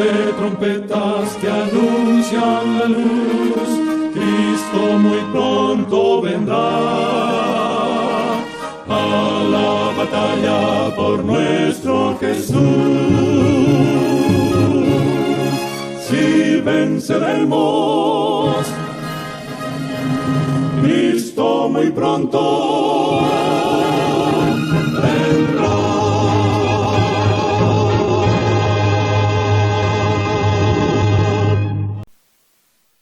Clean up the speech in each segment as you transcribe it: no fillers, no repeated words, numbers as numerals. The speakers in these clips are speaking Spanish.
de trompetas que anuncian la luz, Cristo muy pronto vendrá a la batalla por nuestro Jesús. Si venceremos, Cristo muy pronto vendrá.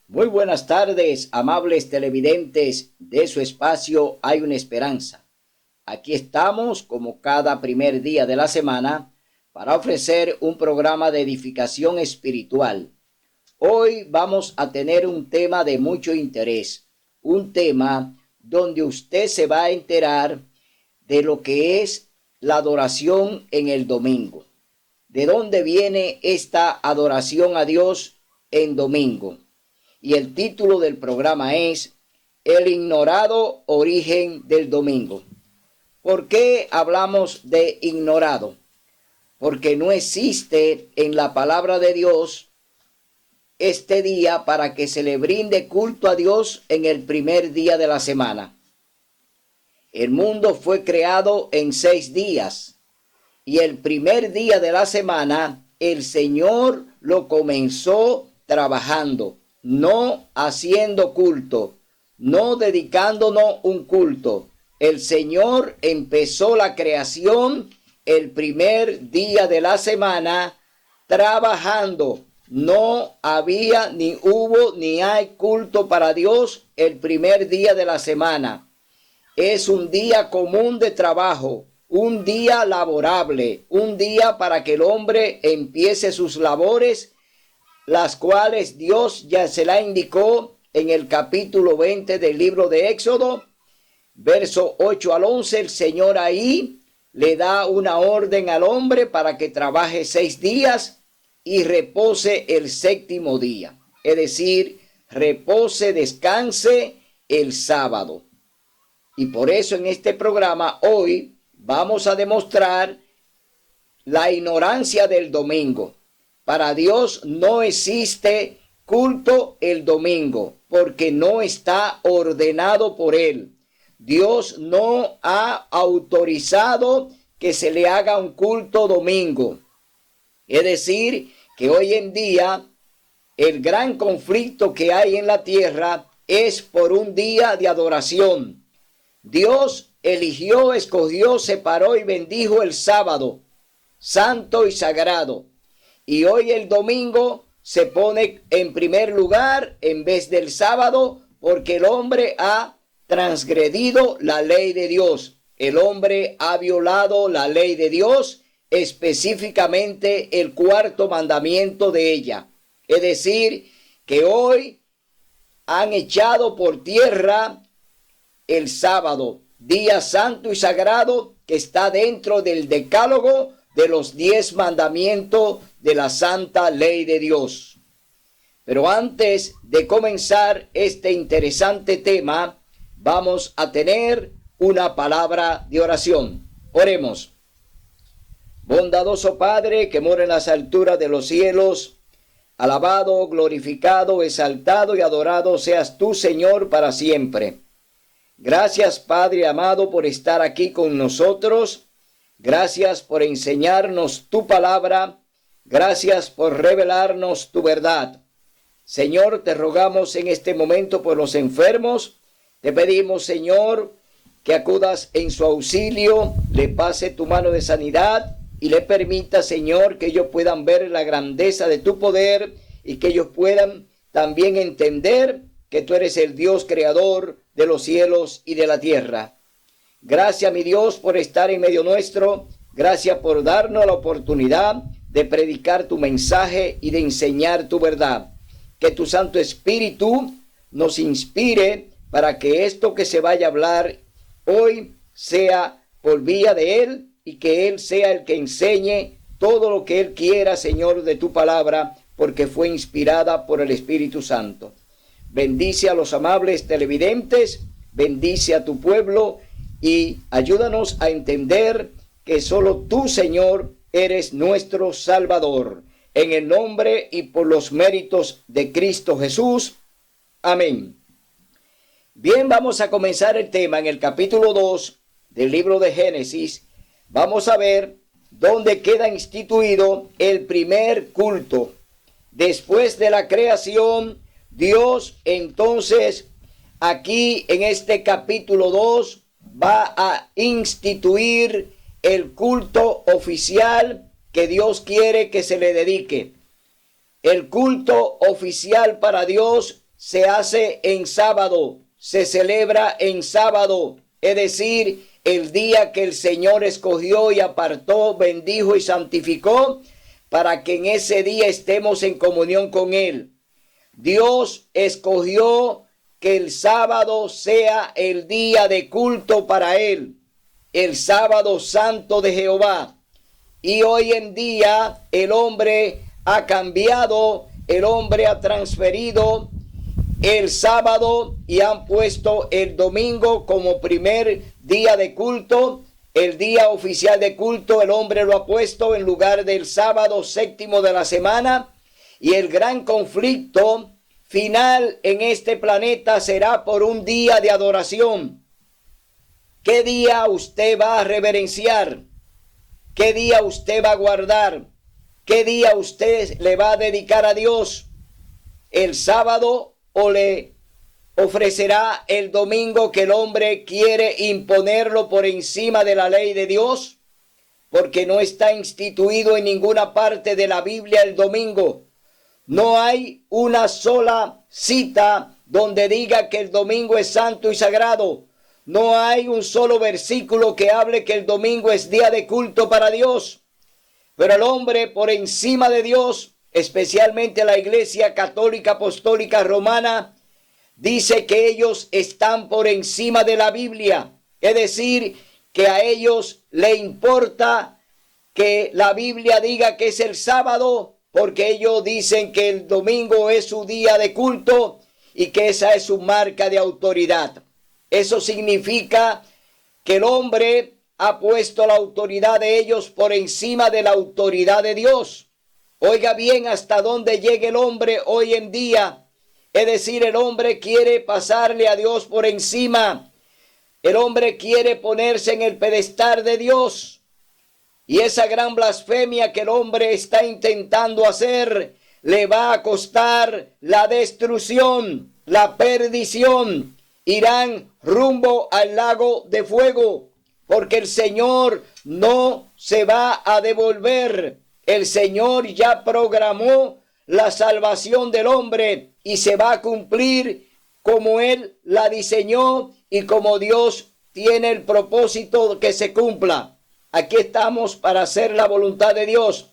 Muy buenas tardes, amables televidentes de su espacio Hay una Esperanza. Aquí estamos, como cada primer día de la semana, para ofrecer un programa de edificación espiritual. Hoy vamos a tener un tema de mucho interés, un tema donde usted se va a enterar de lo que es la adoración en el domingo. ¿De dónde viene esta adoración a Dios en domingo? Y el título del programa es El ignorado origen del domingo. ¿Por qué hablamos de ignorado? Porque no existe en la palabra de Dios este día para que se le brinde culto a Dios en el primer día de la semana. El mundo fue creado en 6 días y el primer día de la semana el Señor lo comenzó trabajando, no haciendo culto, no dedicándonos un culto. El Señor empezó la creación el primer día de la semana trabajando. No había, ni hubo, ni hay culto para Dios el primer día de la semana. Es un día común de trabajo, un día laborable, un día para que el hombre empiece sus labores, las cuales Dios ya se la indicó en el capítulo 20 del libro de Éxodo, verso 8 al 11, el Señor ahí le da una orden al hombre para que trabaje 6 días y repose el 7º día. Es decir, repose, descanse el sábado. Y por eso en este programa hoy vamos a demostrar la ignorancia del domingo. Para Dios no existe culto el domingo, porque no está ordenado por Él. Dios no ha autorizado que se le haga un culto domingo. Es decir, que hoy en día el gran conflicto que hay en la tierra es por un día de adoración. Dios eligió, escogió, separó y bendijo el sábado, santo y sagrado. Y hoy el domingo se pone en primer lugar en vez del sábado porque el hombre ha transgredido la ley de Dios. El hombre ha violado la ley de Dios, específicamente el 4º mandamiento de ella. Es decir, que hoy han echado por tierra el sábado, día santo y sagrado que está dentro del decálogo de los 10 mandamientos de la santa ley de Dios. Pero antes de comenzar este interesante tema, vamos a tener una palabra de oración. Oremos. Bondadoso Padre que mora en las alturas de los cielos, alabado, glorificado, exaltado y adorado seas tú, Señor, para siempre. Gracias, Padre amado, por estar aquí con nosotros. Gracias por enseñarnos tu palabra. Gracias por revelarnos tu verdad. Señor, te rogamos en este momento por los enfermos. Te pedimos, Señor, que acudas en su auxilio, le pase tu mano de sanidad y le permita, Señor, que ellos puedan ver la grandeza de tu poder y que ellos puedan también entender que tú eres el Dios creador de los cielos y de la tierra. Gracias, mi Dios, por estar en medio nuestro. Gracias por darnos la oportunidad de predicar tu mensaje y de enseñar tu verdad. Que tu Santo Espíritu nos inspire para que esto que se vaya a hablar hoy sea por vía de Él y que Él sea el que enseñe todo lo que Él quiera, Señor, de tu palabra, porque fue inspirada por el Espíritu Santo. Bendice a los amables televidentes, bendice a tu pueblo y ayúdanos a entender que solo tú, Señor, eres nuestro Salvador. en el nombre y por los méritos de Cristo Jesús. Amén. Bien, vamos a comenzar el tema en el capítulo 2 del libro de Génesis. Vamos a ver dónde queda instituido el primer culto. Después de la creación, Dios entonces aquí en este capítulo 2 va a instituir el culto oficial que Dios quiere que se le dedique. El culto oficial para Dios se hace en sábado, se celebra en sábado, es decir, el día que el Señor escogió y apartó, bendijo y santificó para que en ese día estemos en comunión con Él. Dios escogió que el sábado sea el día de culto para Él, el sábado santo de Jehová. Y hoy en día el hombre ha cambiado, el hombre ha transferido el sábado y han puesto el domingo como primer día de culto. El día oficial de culto el hombre lo ha puesto en lugar del sábado séptimo de la semana. Y el gran conflicto final en este planeta será por un día de adoración. ¿Qué día usted va a reverenciar? ¿Qué día usted va a guardar? ¿Qué día usted le va a dedicar a Dios? ¿El sábado o le ofrecerá el domingo que el hombre quiere imponerlo por encima de la ley de Dios? Porque no está instituido en ninguna parte de la Biblia el domingo. No hay una sola cita donde diga que el domingo es santo y sagrado. No hay un solo versículo que hable que el domingo es día de culto para Dios. Pero el hombre por encima de Dios, especialmente la Iglesia Católica Apostólica Romana, dice que ellos están por encima de la Biblia. Es decir, que a ellos le importa que la Biblia diga que es el sábado, porque ellos dicen que el domingo es su día de culto y que esa es su marca de autoridad. Eso significa que el hombre ha puesto la autoridad de ellos por encima de la autoridad de Dios. Oiga bien hasta dónde llega el hombre hoy en día. Es decir, el hombre quiere pasarle a Dios por encima. El hombre quiere ponerse en el pedestal de Dios. Y esa gran blasfemia que el hombre está intentando hacer le va a costar la destrucción, la perdición. Irán rumbo al lago de fuego, porque el Señor no se va a devolver. El Señor ya programó la salvación del hombre y se va a cumplir como Él la diseñó y como Dios tiene el propósito que se cumpla. Aquí estamos para hacer la voluntad de Dios,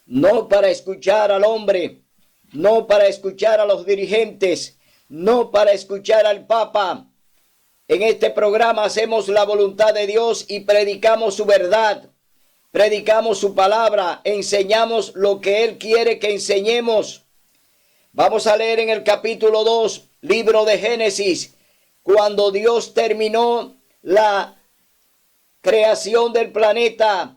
no para escuchar al hombre, no para escuchar a los dirigentes, no para escuchar al Papa. En este programa hacemos la voluntad de Dios y predicamos su verdad, predicamos su palabra, enseñamos lo que Él quiere que enseñemos. Vamos a leer en el capítulo 2, libro de Génesis, cuando Dios terminó la creación del planeta,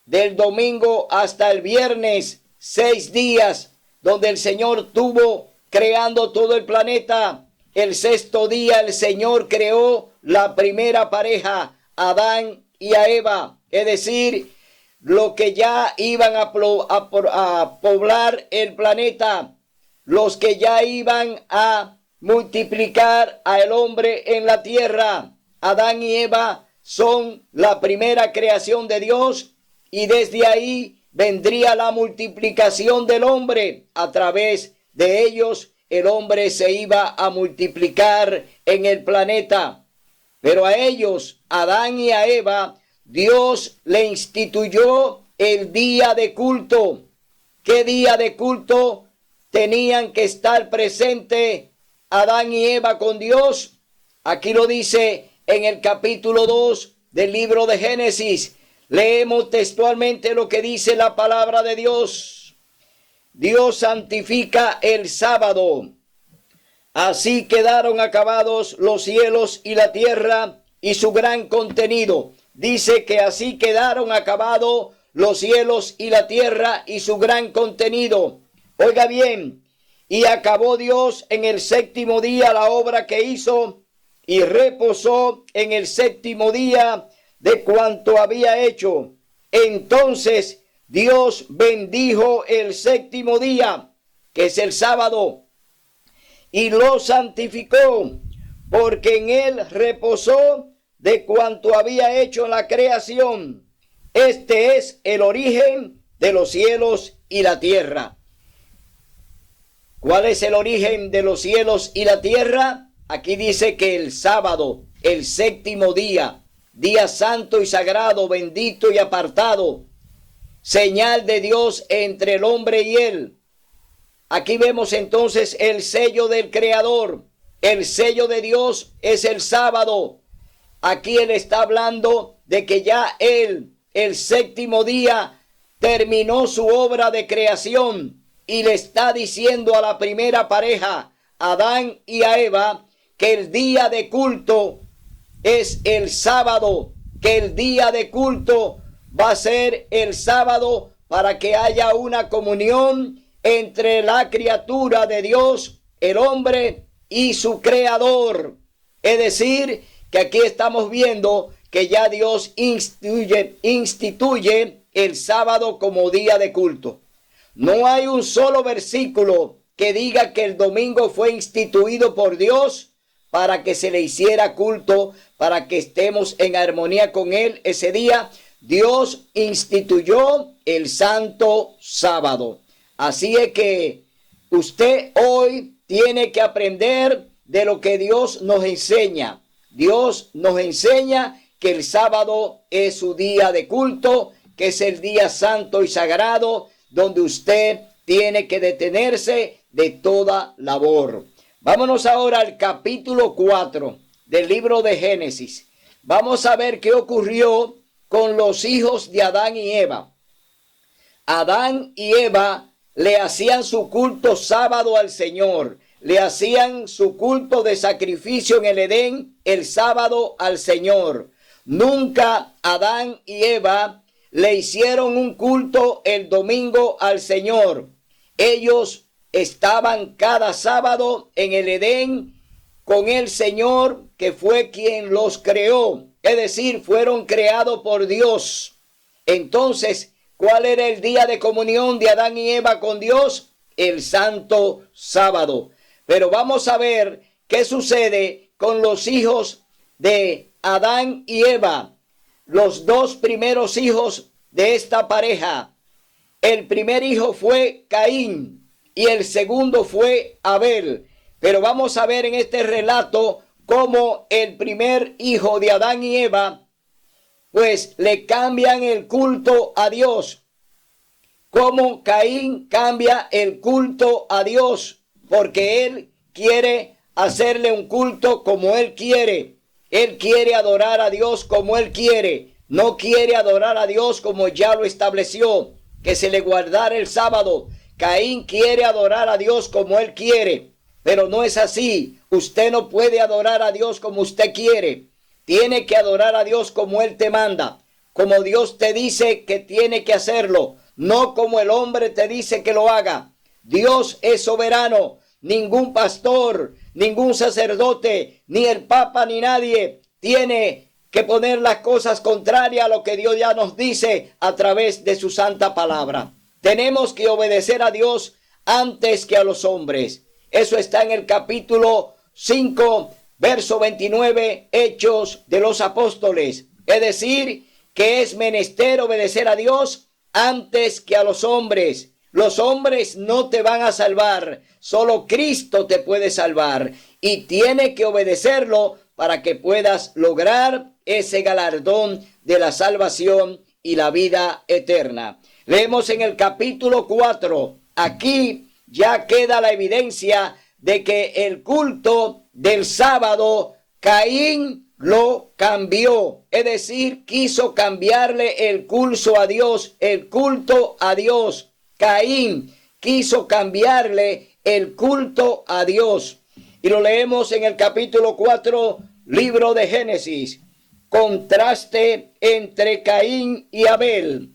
del domingo hasta el viernes, 6 días, donde el Señor tuvo creando todo el planeta. El sexto día el Señor creó la primera pareja, Adán y a Eva, es decir, los que ya iban a poblar el planeta, los que ya iban a multiplicar al hombre en la tierra. Adán y Eva son la primera creación de Dios y desde ahí vendría la multiplicación del hombre. A través de ellos el hombre se iba a multiplicar en el planeta. Pero a ellos, Adán y a Eva, Dios le instituyó el día de culto. ¿Qué día de culto tenían que estar presente Adán y Eva con Dios? Aquí lo dice en el capítulo 2 del libro de Génesis. Leemos textualmente lo que dice la palabra de Dios. Dios santifica el sábado. Así quedaron acabados los cielos y la tierra y su gran contenido. Dice que así quedaron acabados los cielos y la tierra y su gran contenido. Oiga bien, y acabó Dios en el séptimo día la obra que hizo, y reposó en el séptimo día de cuanto había hecho. Entonces Dios bendijo el séptimo día, que es el sábado, y lo santificó, porque en él reposó de cuanto había hecho en la creación. Este es el origen de los cielos y la tierra. ¿Cuál es el origen de los cielos y la tierra? Aquí dice que el sábado, el séptimo día, día santo y sagrado, bendito y apartado, señal de Dios entre el hombre y él. Aquí vemos entonces el sello del Creador. El sello de Dios es el sábado. Aquí él está hablando de que ya él, el séptimo día, terminó su obra de creación y le está diciendo a la primera pareja, Adán y a Eva, que el día de culto es el sábado, que el día de culto va a ser el sábado para que haya una comunión entre la criatura de Dios, el hombre y su creador. Es decir, que aquí estamos viendo que ya Dios instituye el sábado como día de culto. No hay un solo versículo que diga que el domingo fue instituido por Dios para que se le hiciera culto, para que estemos en armonía con él ese día. Dios instituyó el santo sábado. Así es que usted hoy tiene que aprender de lo que Dios nos enseña. Dios nos enseña que el sábado es su día de culto, que es el día santo y sagrado, donde usted tiene que detenerse de toda labor. Vámonos ahora al capítulo 4 del libro de Génesis. Vamos a ver qué ocurrió con los hijos de Adán y Eva. Adán y Eva le hacían su culto sábado al Señor. Le hacían su culto de sacrificio en el Edén el sábado al Señor. Nunca Adán y Eva le hicieron un culto el domingo al Señor. Ellos estaban cada sábado en el Edén con el Señor, que fue quien los creó. Es decir, fueron creados por Dios. Entonces, ¿cuál era el día de comunión de Adán y Eva con Dios? El santo sábado. Pero vamos a ver qué sucede con los hijos de Adán y Eva, los dos primeros hijos de esta pareja. El primer hijo fue Caín y el segundo fue Abel. Pero vamos a ver en este relato cómo el primer hijo de Adán y Eva, pues le cambian el culto a Dios. Cómo Caín cambia el culto a Dios, porque él quiere hacerle un culto como él quiere. Él quiere adorar a Dios como él quiere. No quiere adorar a Dios como ya lo estableció, que se le guardara el sábado. Caín quiere adorar a Dios como él quiere, pero no es así. Usted no puede adorar a Dios como usted quiere. Tiene que adorar a Dios como él te manda, como Dios te dice que tiene que hacerlo, no como el hombre te dice que lo haga. Dios es soberano. Ningún pastor, ningún sacerdote, ni el papa, ni nadie tiene que poner las cosas contrarias a lo que Dios ya nos dice a través de su santa palabra. Tenemos que obedecer a Dios antes que a los hombres. Eso está en el capítulo 5, verso 29, Hechos de los Apóstoles. Es decir, que es menester obedecer a Dios antes que a los hombres. Los hombres no te van a salvar, solo Cristo te puede salvar y tiene que obedecerlo para que puedas lograr ese galardón de la salvación y la vida eterna. Leemos en el capítulo 4, aquí ya queda la evidencia de que el culto del sábado, Caín lo cambió, es decir, quiso cambiarle el culto a Dios, Caín quiso cambiarle el culto a Dios. Y lo leemos en el capítulo 4, libro de Génesis. Contraste entre Caín y Abel.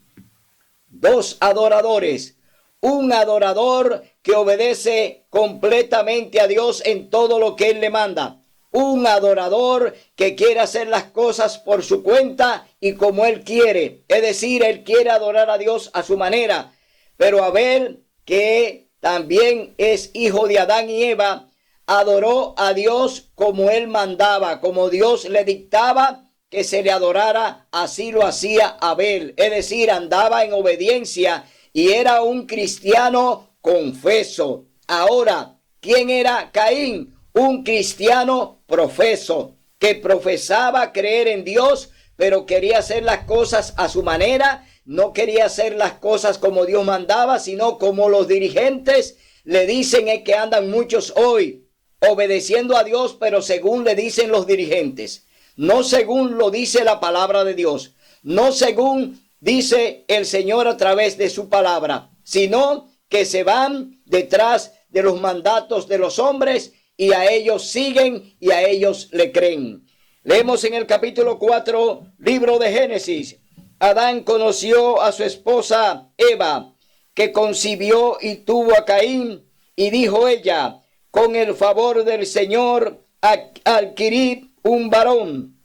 dos adoradores. Un adorador que obedece completamente a Dios en todo lo que Él le manda. Un adorador que quiere hacer las cosas por su cuenta y como Él quiere. Es decir, Él quiere adorar a Dios a su manera. Pero Abel, que también es hijo de Adán y Eva, adoró a Dios como Él mandaba, como Dios le dictaba que se le adorara. Así lo hacía Abel. Es decir, andaba en obediencia y era un cristiano confeso. Ahora, ¿quién era Caín? Un cristiano profeso, que profesaba creer en Dios, pero quería hacer las cosas a su manera. No quería hacer las cosas como Dios mandaba, sino como los dirigentes le dicen, es que andan muchos hoy, obedeciendo a Dios, pero según le dicen los dirigentes, no según lo dice la palabra de Dios, no según dice el Señor a través de su palabra, sino que se van detrás de los mandatos de los hombres y a ellos siguen y a ellos le creen. Leemos en el capítulo 4, libro de Génesis. Adán conoció a su esposa Eva, que concibió y tuvo a Caín, y dijo ella, con el favor del Señor adquirí un varón.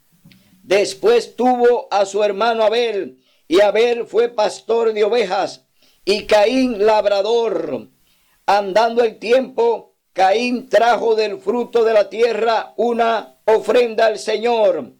Después tuvo a su hermano Abel, y Abel fue pastor de ovejas, y Caín labrador. Andando el tiempo, Caín trajo del fruto de la tierra una ofrenda al Señor,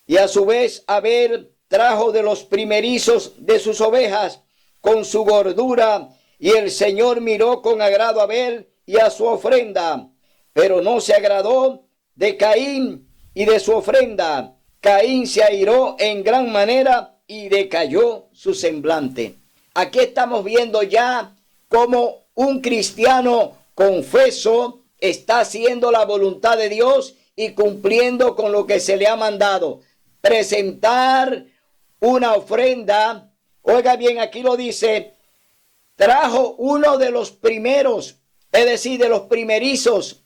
y a su vez Abel trajo de los primerizos de sus ovejas con su gordura, y el Señor miró con agrado a Abel y a su ofrenda, pero no se agradó de Caín y de su ofrenda. Caín se airó en gran manera y decayó su semblante. Aquí estamos viendo ya cómo un cristiano confeso está haciendo la voluntad de Dios y cumpliendo con lo que se le ha mandado. Presentar una ofrenda. Oiga bien, aquí lo dice, trajo uno de los primeros, es decir, de los primerizos,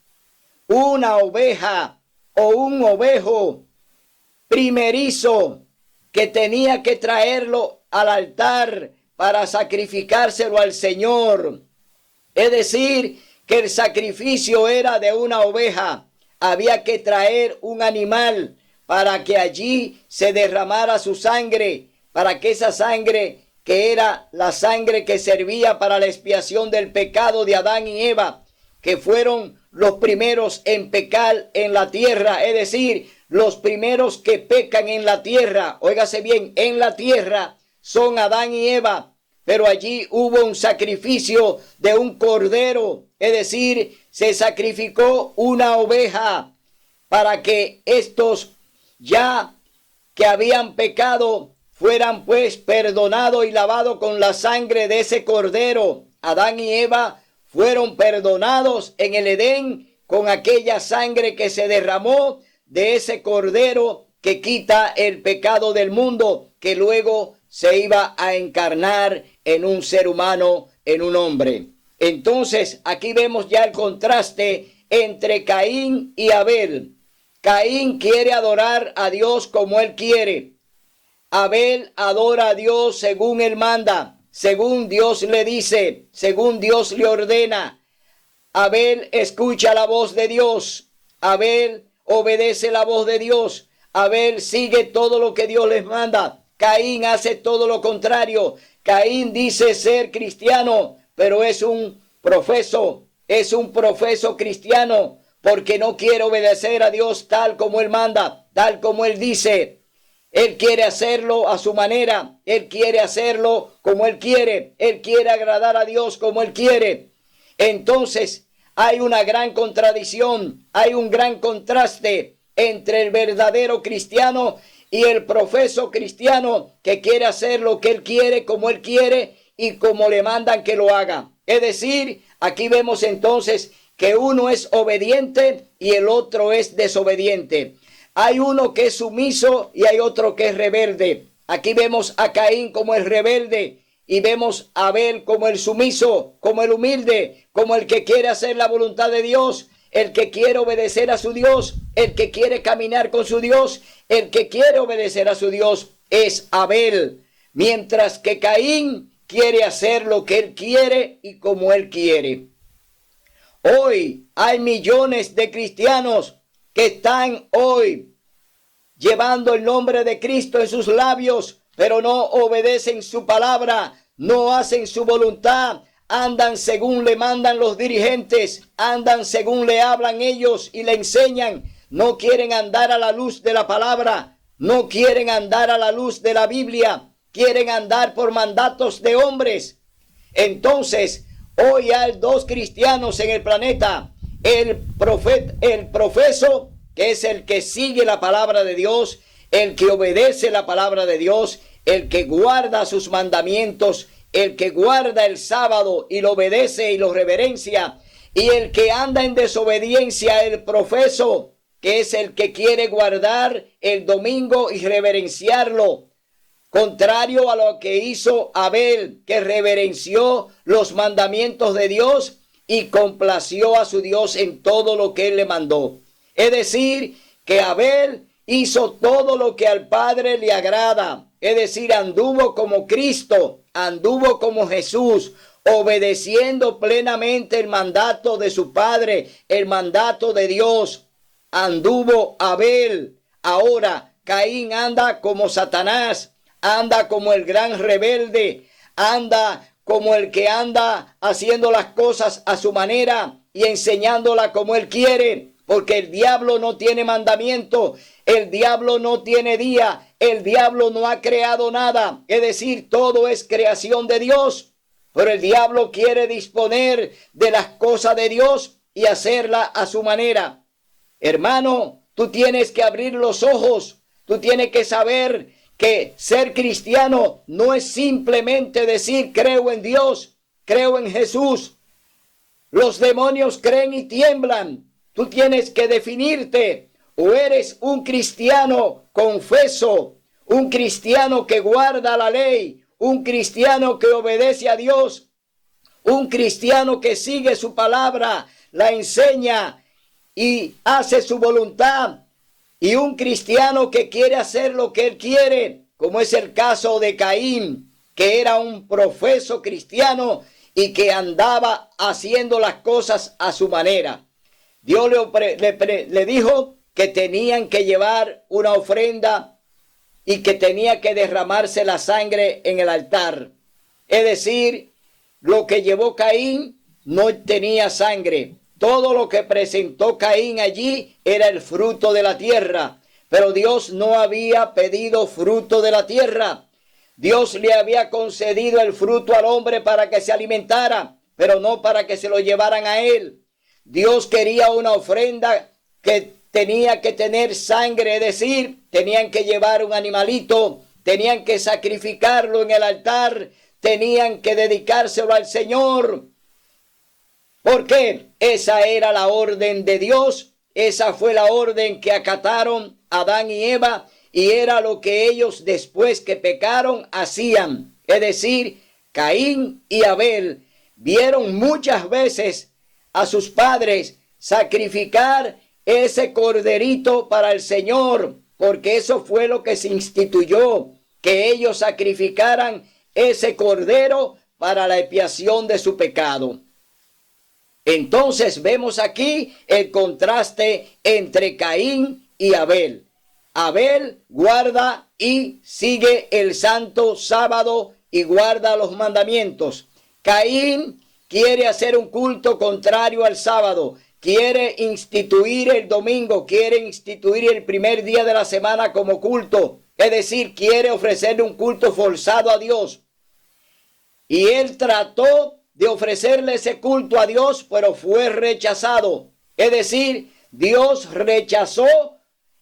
una oveja o un ovejo primerizo, que tenía que traerlo al altar para sacrificárselo al Señor. Es decir, que el sacrificio era de una oveja. Había que traer un animal para que allí se derramara su sangre, para que esa sangre, que era la sangre que servía para la expiación del pecado de Adán y Eva, que fueron los primeros en pecar en la tierra, es decir, los primeros que pecan en la tierra, óigase bien, en la tierra son Adán y Eva, pero allí hubo un sacrificio de un cordero, es decir, se sacrificó una oveja para que estos ya que habían pecado fueran pues perdonados y lavados con la sangre de ese cordero. Adán y Eva fueron perdonados en el Edén con aquella sangre que se derramó de ese cordero que quita el pecado del mundo, que luego se iba a encarnar en un ser humano, en un hombre. Entonces aquí vemos ya el contraste entre Caín y Abel. Caín quiere adorar a Dios como él quiere. Abel adora a Dios según él manda, según Dios le dice, según Dios le ordena. Abel escucha la voz de Dios. Abel obedece la voz de Dios. Abel sigue todo lo que Dios les manda. Caín hace todo lo contrario. Caín dice ser cristiano, pero es un profeso cristiano, porque no quiere obedecer a Dios tal como él manda, tal como él dice. Él quiere hacerlo a su manera, él quiere hacerlo como él quiere agradar a Dios como él quiere. Entonces hay una gran contradicción, hay un gran contraste entre el verdadero cristiano y el profeso cristiano, que quiere hacer lo que él quiere, como él quiere y como le mandan que lo haga. Es decir, aquí vemos entonces que uno es obediente y el otro es desobediente. Hay uno que es sumiso y hay otro que es rebelde. Aquí vemos a Caín como el rebelde y vemos a Abel como el sumiso, como el humilde, como el que quiere hacer la voluntad de Dios, el que quiere obedecer a su Dios, el que quiere caminar con su Dios, el que quiere obedecer a su Dios es Abel. Mientras que Caín quiere hacer lo que Él quiere y como Él quiere. Hoy hay millones de cristianos que están hoy llevando el nombre de Cristo en sus labios, pero no obedecen su palabra, no hacen su voluntad, andan según le mandan los dirigentes, andan según le hablan ellos y le enseñan. No quieren andar a la luz de la palabra, no quieren andar a la luz de la Biblia, quieren andar por mandatos de hombres. Entonces, hoy hay dos cristianos en el planeta: el profeso, que es el que sigue la palabra de Dios, el que obedece la palabra de Dios, el que guarda sus mandamientos, el que guarda el sábado y lo obedece y lo reverencia, y el que anda en desobediencia, el profeso, que es el que quiere guardar el domingo y reverenciarlo, contrario a lo que hizo Abel, que reverenció los mandamientos de Dios y complació a su Dios en todo lo que él le mandó. Es decir, que Abel hizo todo lo que al Padre le agrada. Es decir, anduvo como Cristo, anduvo como Jesús, obedeciendo plenamente el mandato de su Padre, el mandato de Dios. Anduvo Abel. Ahora Caín anda como Satanás, anda como el gran rebelde, anda como el que anda haciendo las cosas a su manera y enseñándola como él quiere, porque el diablo no tiene mandamiento, el diablo no tiene día, el diablo no ha creado nada, es decir, todo es creación de Dios, pero el diablo quiere disponer de las cosas de Dios y hacerla a su manera. Hermano, tú tienes que abrir los ojos, tú tienes que saber que ser cristiano no es simplemente decir creo en Dios, creo en Jesús. Los demonios creen y tiemblan. Tú tienes que definirte: o eres un cristiano confeso, un cristiano que guarda la ley, un cristiano que obedece a Dios, un cristiano que sigue su palabra, la enseña y hace su voluntad, y un cristiano que quiere hacer lo que él quiere, como es el caso de Caín, que era un profeso cristiano y que andaba haciendo las cosas a su manera. Dios le dijo que tenían que llevar una ofrenda y que tenía que derramarse la sangre en el altar. Es decir, lo que llevó Caín no tenía sangre. Todo lo que presentó Caín allí era el fruto de la tierra. Pero Dios no había pedido fruto de la tierra. Dios le había concedido el fruto al hombre para que se alimentara, pero no para que se lo llevaran a él. Dios quería una ofrenda que tenía que tener sangre, es decir, tenían que llevar un animalito, tenían que sacrificarlo en el altar, tenían que dedicárselo al Señor. ¿Por qué? Esa era la orden de Dios, esa fue la orden que acataron Adán y Eva, y era lo que ellos después que pecaron hacían. Es decir, Caín y Abel vieron muchas veces a sus padres sacrificar ese corderito para el Señor, porque eso fue lo que se instituyó, que ellos sacrificaran ese cordero para la expiación de su pecado. Entonces vemos aquí el contraste entre Caín y Abel. Abel guarda y sigue el santo sábado y guarda los mandamientos. Caín quiere hacer un culto contrario al sábado, quiere instituir el domingo, quiere instituir el primer día de la semana como culto, es decir, quiere ofrecerle un culto forzado a Dios. Y él trató de ofrecerle ese culto a Dios, pero fue rechazado. Es decir, Dios rechazó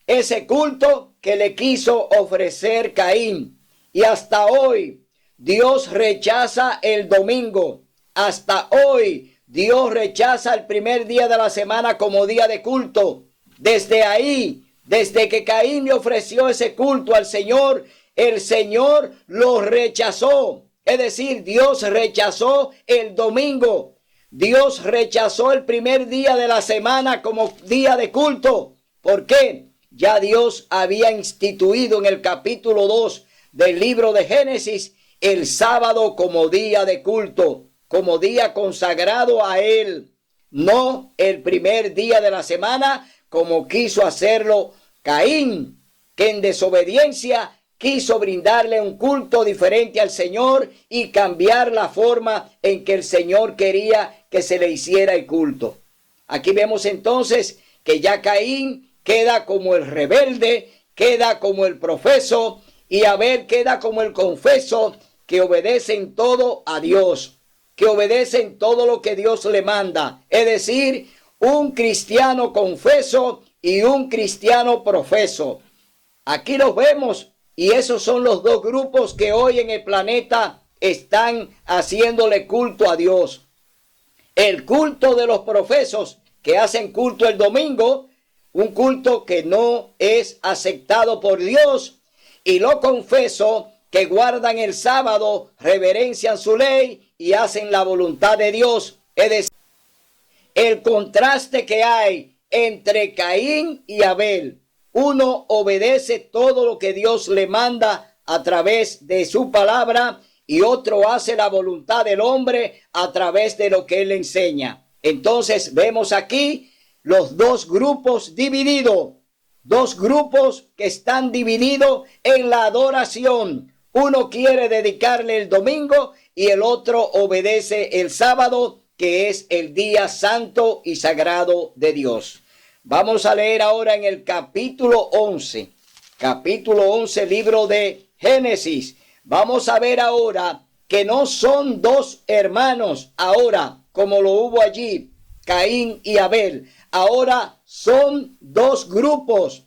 ese culto que le quiso ofrecer Caín. Y hasta hoy Dios rechaza el domingo. Hasta hoy Dios rechaza el primer día de la semana como día de culto. Desde ahí, desde que Caín le ofreció ese culto al Señor, el Señor lo rechazó. Es decir, Dios rechazó el domingo. Dios rechazó el primer día de la semana como día de culto. ¿Por qué? Ya Dios había instituido en el capítulo 2 del libro de Génesis, el sábado como día de culto, como día consagrado a Él, no el primer día de la semana como quiso hacerlo Caín, que en desobediencia quiso brindarle un culto diferente al Señor y cambiar la forma en que el Señor quería que se le hiciera el culto. Aquí vemos entonces que ya Caín queda como el rebelde, queda como el profeso, y Abel queda como el confeso, que obedece en todo a Dios, que obedece en todo lo que Dios le manda. Es decir, un cristiano confeso y un cristiano profeso. Aquí los vemos, y esos son los dos grupos que hoy en el planeta están haciéndole culto a Dios. El culto de los profesos, que hacen culto el domingo, un culto que no es aceptado por Dios, y lo confeso, que guardan el sábado, reverencian su ley y hacen la voluntad de Dios. Es decir, el contraste que hay entre Caín y Abel. Uno obedece todo lo que Dios le manda a través de su palabra, y otro hace la voluntad del hombre a través de lo que él le enseña. Entonces vemos aquí los dos grupos divididos, dos grupos que están divididos en la adoración. Uno quiere dedicarle el domingo y el otro obedece el sábado, que es el día santo y sagrado de Dios. Vamos a leer ahora en el capítulo 11, libro de Génesis. Vamos a ver ahora que no son dos hermanos ahora, como lo hubo allí, Caín y Abel. Ahora son dos grupos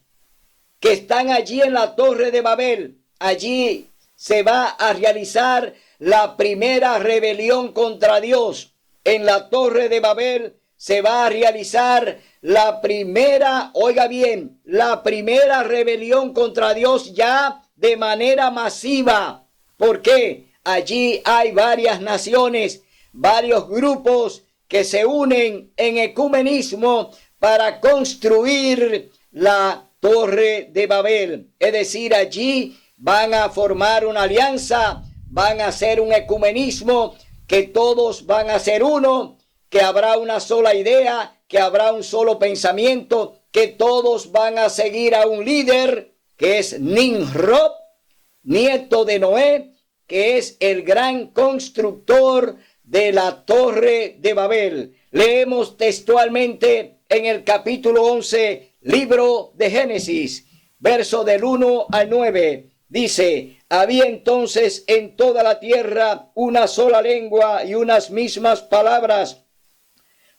que están allí en la Torre de Babel. Allí se va a realizar la primera rebelión contra Dios. En la Torre de Babel se va a realizar la primera, oiga bien, la primera rebelión contra Dios ya de manera masiva. ¿Por qué? Allí hay varias naciones, varios grupos que se unen en ecumenismo para construir la Torre de Babel. Es decir, allí van a formar una alianza, van a hacer un ecumenismo, que todos van a ser uno, que habrá una sola idea, que habrá un solo pensamiento, que todos van a seguir a un líder, que es Nimrod, nieto de Noé, que es el gran constructor de la Torre de Babel. Leemos textualmente en el capítulo 11, libro de Génesis, verso del 1 al 9. Dice: había entonces en toda la tierra una sola lengua y unas mismas palabras.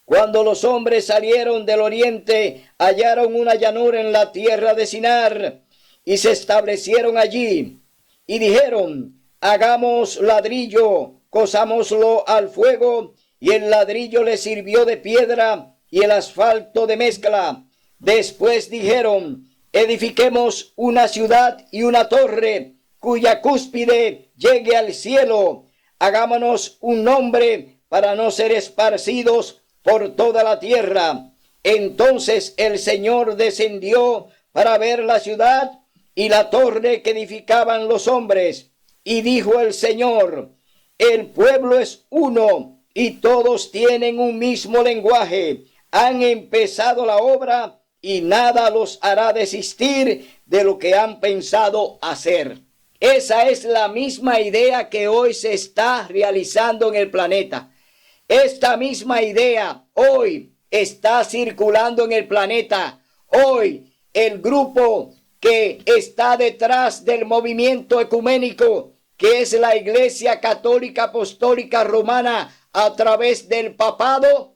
Cuando los hombres salieron del oriente, hallaron una llanura en la tierra de Sinar y se establecieron allí. Y dijeron: hagamos ladrillo, cozámoslo al fuego. Y el ladrillo les sirvió de piedra y el asfalto de mezcla. Después dijeron: edifiquemos una ciudad y una torre, cuya cúspide llegue al cielo. Hagámonos un nombre para no ser esparcidos por toda la tierra. Entonces el Señor descendió para ver la ciudad y la torre que edificaban los hombres. Y dijo el Señor: el pueblo es uno y todos tienen un mismo lenguaje. Han empezado la obra y nada los hará desistir de lo que han pensado hacer. Esa es la misma idea que hoy se está realizando en el planeta. Esta misma idea hoy está circulando en el planeta. Hoy el grupo que está detrás del movimiento ecuménico, que es la Iglesia Católica Apostólica Romana a través del papado,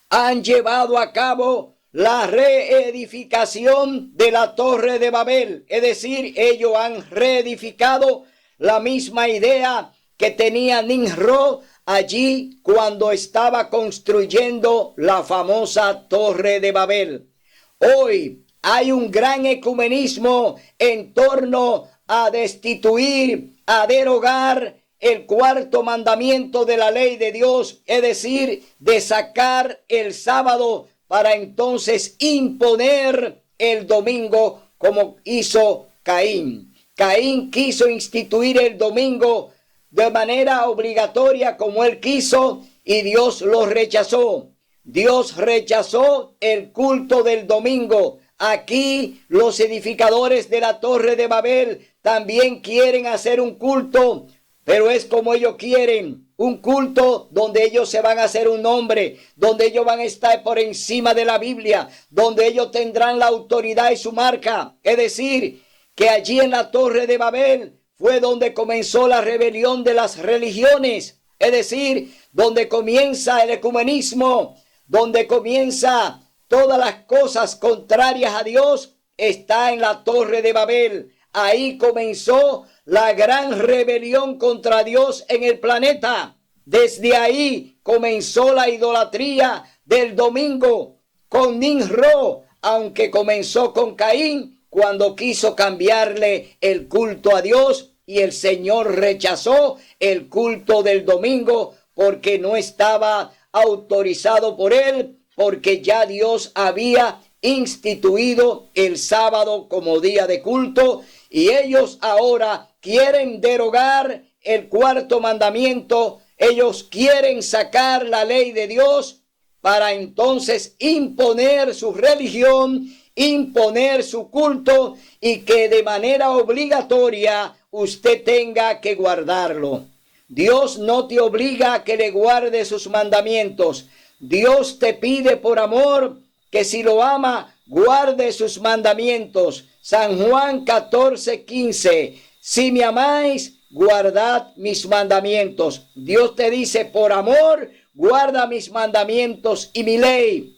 han llevado a cabo la reedificación de la Torre de Babel. Es decir, ellos han reedificado la misma idea que tenía Nimrod allí cuando estaba construyendo la famosa Torre de Babel. Hoy hay un gran ecumenismo en torno a destituir, a derogar el cuarto mandamiento de la ley de Dios, es decir, de sacar el sábado para entonces imponer el domingo como hizo Caín. Caín quiso instituir el domingo de manera obligatoria como él quiso y Dios lo rechazó. Dios rechazó el culto del domingo. Aquí los edificadores de la Torre de Babel también quieren hacer un culto, pero es como ellos quieren. Un culto donde ellos se van a hacer un nombre, donde ellos van a estar por encima de la Biblia, donde ellos tendrán la autoridad y su marca. Es decir, que allí en la Torre de Babel fue donde comenzó la rebelión de las religiones. Es decir, donde comienza el ecumenismo, donde comienza todas las cosas contrarias a Dios, está en la Torre de Babel. Ahí comenzó la gran rebelión contra Dios en el planeta. Desde ahí comenzó la idolatría del domingo con Nimrod, aunque comenzó con Caín cuando quiso cambiarle el culto a Dios, y el Señor rechazó el culto del domingo porque no estaba autorizado por él, porque ya Dios había instituido el sábado como día de culto, y ellos ahora quieren derogar el cuarto mandamiento. Ellos quieren sacar la ley de Dios para entonces imponer su religión, imponer su culto, y que de manera obligatoria usted tenga que guardarlo. Dios no te obliga a que le guardes sus mandamientos. Dios te pide por amor que si lo ama, guarde sus mandamientos. San Juan 14:15. Si me amáis, guardad mis mandamientos. Dios te dice, por amor, guarda mis mandamientos y mi ley.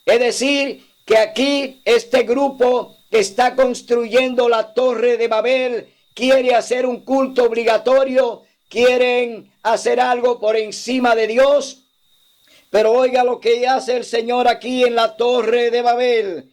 Es decir, que aquí este grupo que está construyendo la Torre de Babel quiere hacer un culto obligatorio, quieren hacer algo por encima de Dios. Pero oiga lo que hace el Señor aquí en la Torre de Babel.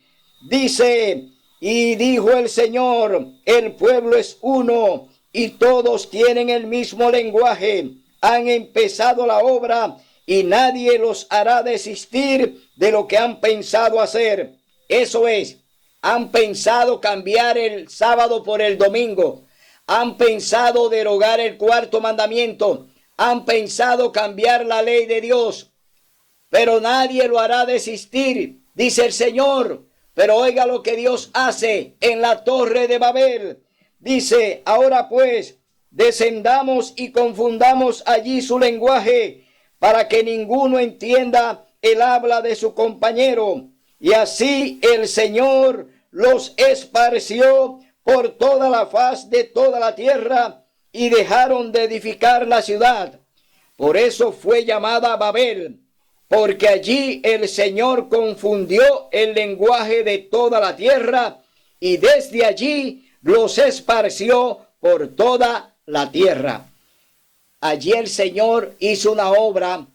Dice, y dijo el Señor, el pueblo es uno y todos tienen el mismo lenguaje. Han empezado la obra y nadie los hará desistir de lo que han pensado hacer. Eso es, han pensado cambiar el sábado por el domingo. Han pensado derogar el cuarto mandamiento. Han pensado cambiar la ley de Dios. Pero nadie lo hará desistir, dice el Señor. Pero oiga lo que Dios hace en la Torre de Babel. Dice, ahora pues, descendamos y confundamos allí su lenguaje, para que ninguno entienda el habla de su compañero. Y así el Señor los esparció por toda la faz de toda la tierra, y dejaron de edificar la ciudad. Por eso fue llamada Babel, porque allí el Señor confundió el lenguaje de toda la tierra, y desde allí los esparció por toda la tierra. Allí el Señor hizo una obra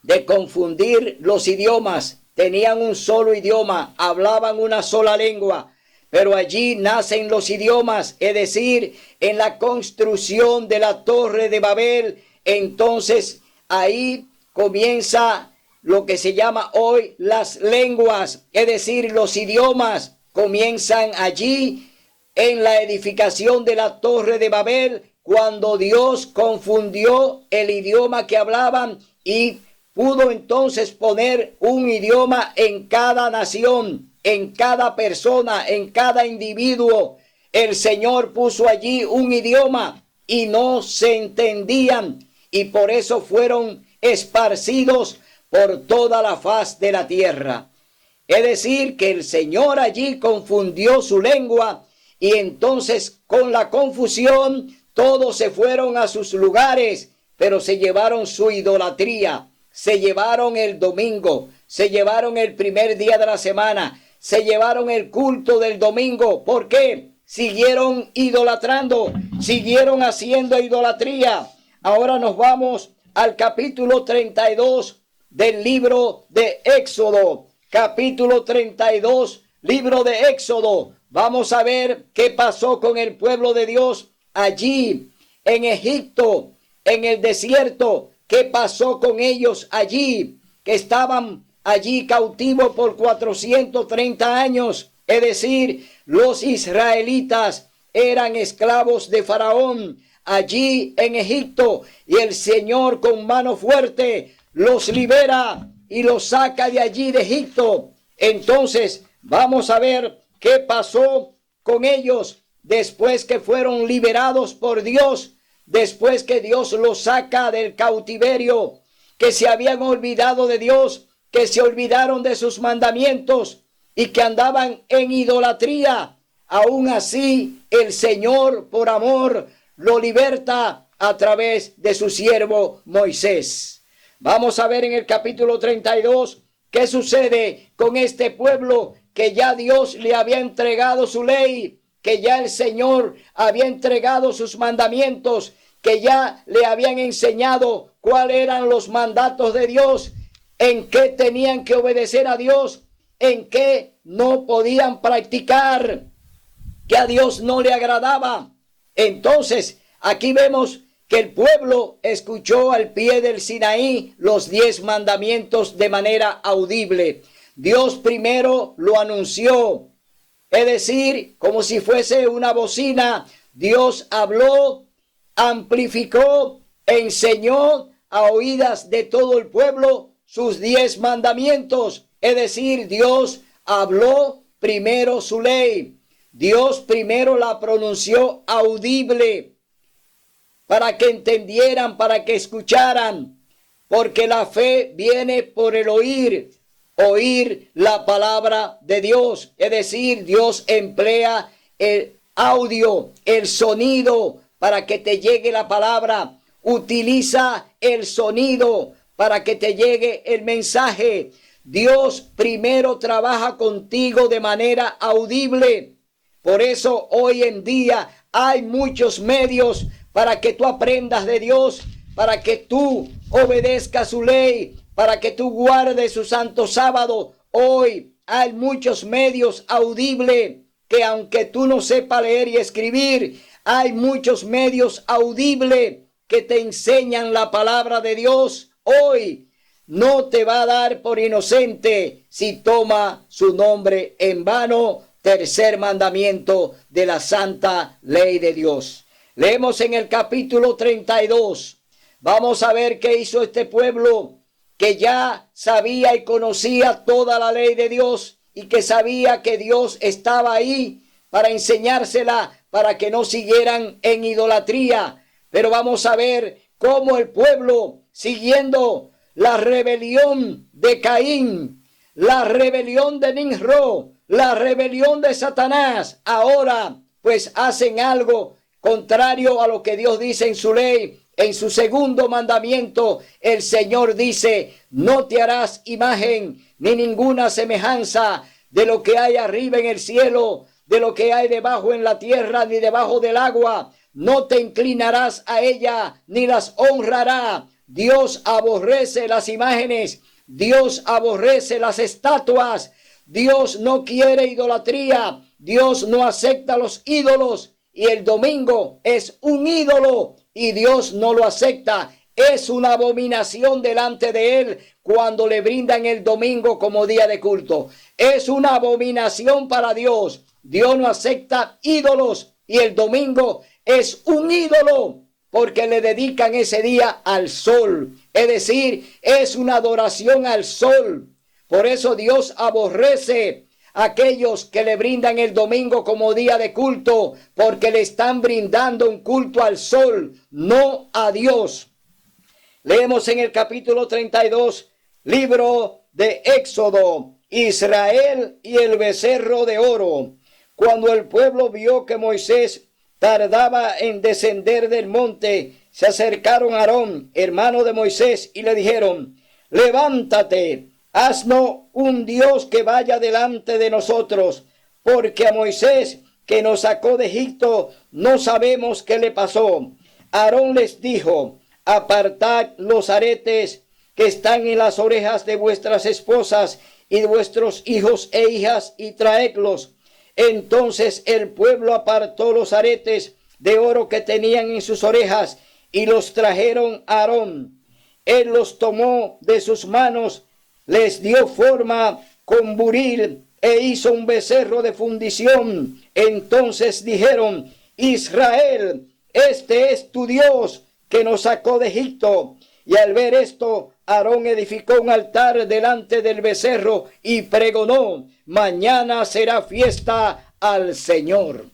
de confundir los idiomas. Tenían un solo idioma, hablaban una sola lengua. Pero allí nacen los idiomas, es decir, en la construcción de la Torre de Babel. Entonces ahí comienza lo que se llama hoy las lenguas, es decir, los idiomas comienzan allí en la edificación de la Torre de Babel, cuando Dios confundió el idioma que hablaban y pudo entonces poner un idioma en cada nación, en cada persona, en cada individuo. El Señor puso allí un idioma y no se entendían, y por eso fueron esparcidos por toda la faz de la tierra. Es decir, que el Señor allí confundió su lengua, y entonces con la confusión todos se fueron a sus lugares, pero se llevaron su idolatría, se llevaron el domingo, se llevaron el primer día de la semana, se llevaron el culto del domingo. ¿Por qué? Siguieron idolatrando, siguieron haciendo idolatría. Ahora nos vamos al capítulo 32 del libro de Éxodo. Capítulo 32, libro de Éxodo. Vamos a ver qué pasó con el pueblo de Dios allí en Egipto, en el desierto. ¿Qué pasó con ellos allí? Que estaban allí cautivos por 430 años. Es decir, los israelitas eran esclavos de Faraón. allí en Egipto, y el Señor con mano fuerte los libera y los saca de allí de Egipto. Entonces vamos a ver qué pasó con ellos después que fueron liberados por Dios, después que Dios los saca del cautiverio, que se habían olvidado de Dios, que se olvidaron de sus mandamientos y que andaban en idolatría. Aún así, el Señor, por amor, lo liberta a través de su siervo Moisés. Vamos a ver en el capítulo 32 qué sucede con este pueblo que ya Dios le había entregado su ley, que ya el Señor había entregado sus mandamientos, que ya le habían enseñado cuáles eran los mandatos de Dios, en qué tenían que obedecer a Dios, en qué no podían practicar, que a Dios no le agradaba. Entonces, aquí vemos que el pueblo escuchó al pie del Sinaí los 10 mandamientos de manera audible. Dios primero lo anunció, es decir, como si fuese una bocina. Dios habló, amplificó, enseñó a oídas de todo el pueblo sus 10 mandamientos. Es decir, Dios habló primero su ley. Dios primero la pronunció audible para que entendieran, para que escucharan, porque la fe viene por el oír la palabra de Dios. Es decir, Dios emplea el audio, el sonido para que te llegue la palabra. Utiliza el sonido para que te llegue el mensaje. Dios primero trabaja contigo de manera audible. Por eso hoy en día hay muchos medios para que tú aprendas de Dios, para que tú obedezcas su ley, para que tú guardes su santo sábado. Hoy hay muchos medios audibles que, aunque tú no sepas leer y escribir, hay muchos medios audibles que te enseñan la palabra de Dios. Hoy no te va a dar por inocente si toma su nombre en vano. Tercer mandamiento de la santa ley de Dios. Leemos en el capítulo 32. Vamos a ver qué hizo este pueblo que ya sabía y conocía toda la ley de Dios y que sabía que Dios estaba ahí para enseñársela, para que no siguieran en idolatría. Pero vamos a ver cómo el pueblo, siguiendo la rebelión de Caín, la rebelión de Nimrod, la rebelión de Satanás, ahora pues hacen algo contrario a lo que Dios dice en su ley. En su segundo mandamiento, el Señor dice: no te harás imagen ni ninguna semejanza de lo que hay arriba en el cielo, de lo que hay debajo en la tierra, ni debajo del agua. No te inclinarás a ella, ni las honrarás. Dios aborrece las imágenes, Dios aborrece las estatuas, Dios no quiere idolatría, Dios no acepta los ídolos, y el domingo es un ídolo y Dios no lo acepta. Es una abominación delante de Él cuando le brindan el domingo como día de culto. Es una abominación para Dios. Dios no acepta ídolos y el domingo es un ídolo porque le dedican ese día al sol. Es decir, es una adoración al sol. Por eso Dios aborrece a aquellos que le brindan el domingo como día de culto, porque le están brindando un culto al sol, no a Dios. Leemos en el capítulo 32, libro de Éxodo, Israel y el becerro de oro. Cuando el pueblo vio que Moisés tardaba en descender del monte, se acercaron a Aarón, hermano de Moisés, y le dijeron: levántate, haznos un Dios que vaya delante de nosotros, porque a Moisés, que nos sacó de Egipto, no sabemos qué le pasó. Aarón les dijo: apartad los aretes que están en las orejas de vuestras esposas y de vuestros hijos e hijas, y traedlos. Entonces el pueblo apartó los aretes de oro que tenían en sus orejas y los trajeron a Aarón. Él los tomó de sus manos, les dio forma con buril e hizo un becerro de fundición. Entonces dijeron: Israel, este es tu Dios que nos sacó de Egipto. Y al ver esto, Aarón edificó un altar delante del becerro y pregonó: mañana será fiesta al Señor.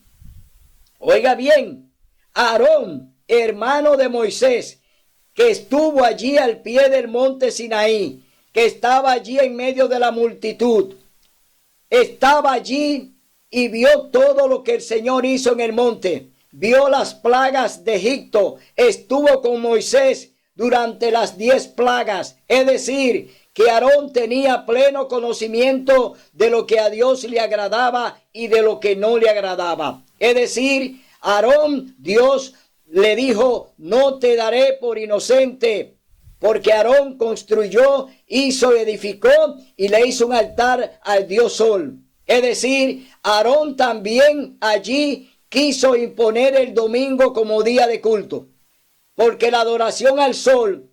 Oiga bien, Aarón, hermano de Moisés, que estuvo allí al pie del monte Sinaí, que estaba allí en medio de la multitud, estaba allí y vio todo lo que el Señor hizo en el monte, vio las plagas de Egipto, estuvo con Moisés durante las 10 plagas, es decir, que Aarón tenía pleno conocimiento de lo que a Dios le agradaba y de lo que no le agradaba. Es decir, Aarón, Dios le dijo: no te daré por inocente, porque Aarón construyó, hizo, edificó y le hizo un altar al Dios Sol. Es decir, Aarón también allí quiso imponer el domingo como día de culto, porque la adoración al sol,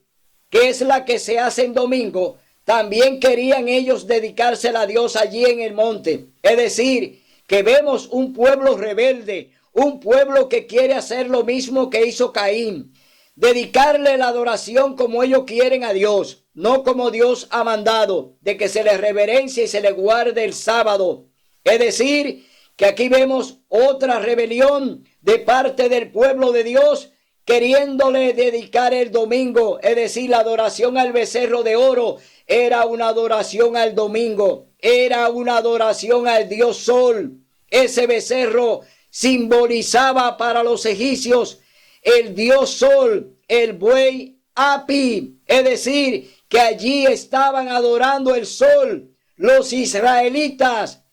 que es la que se hace en domingo, también querían ellos dedicársela a Dios allí en el monte. Es decir, que vemos un pueblo rebelde, un pueblo que quiere hacer lo mismo que hizo Caín, dedicarle la adoración como ellos quieren a Dios, no como Dios ha mandado, de que se le reverencie y se le guarde el sábado. Es decir, que aquí vemos otra rebelión de parte del pueblo de Dios, queriéndole dedicar el domingo, es decir, la adoración al becerro de oro era una adoración al domingo, era una adoración al Dios Sol. Ese becerro simbolizaba para los egipcios el Dios Sol, el buey Api, es decir, que allí estaban adorando el sol los israelitas,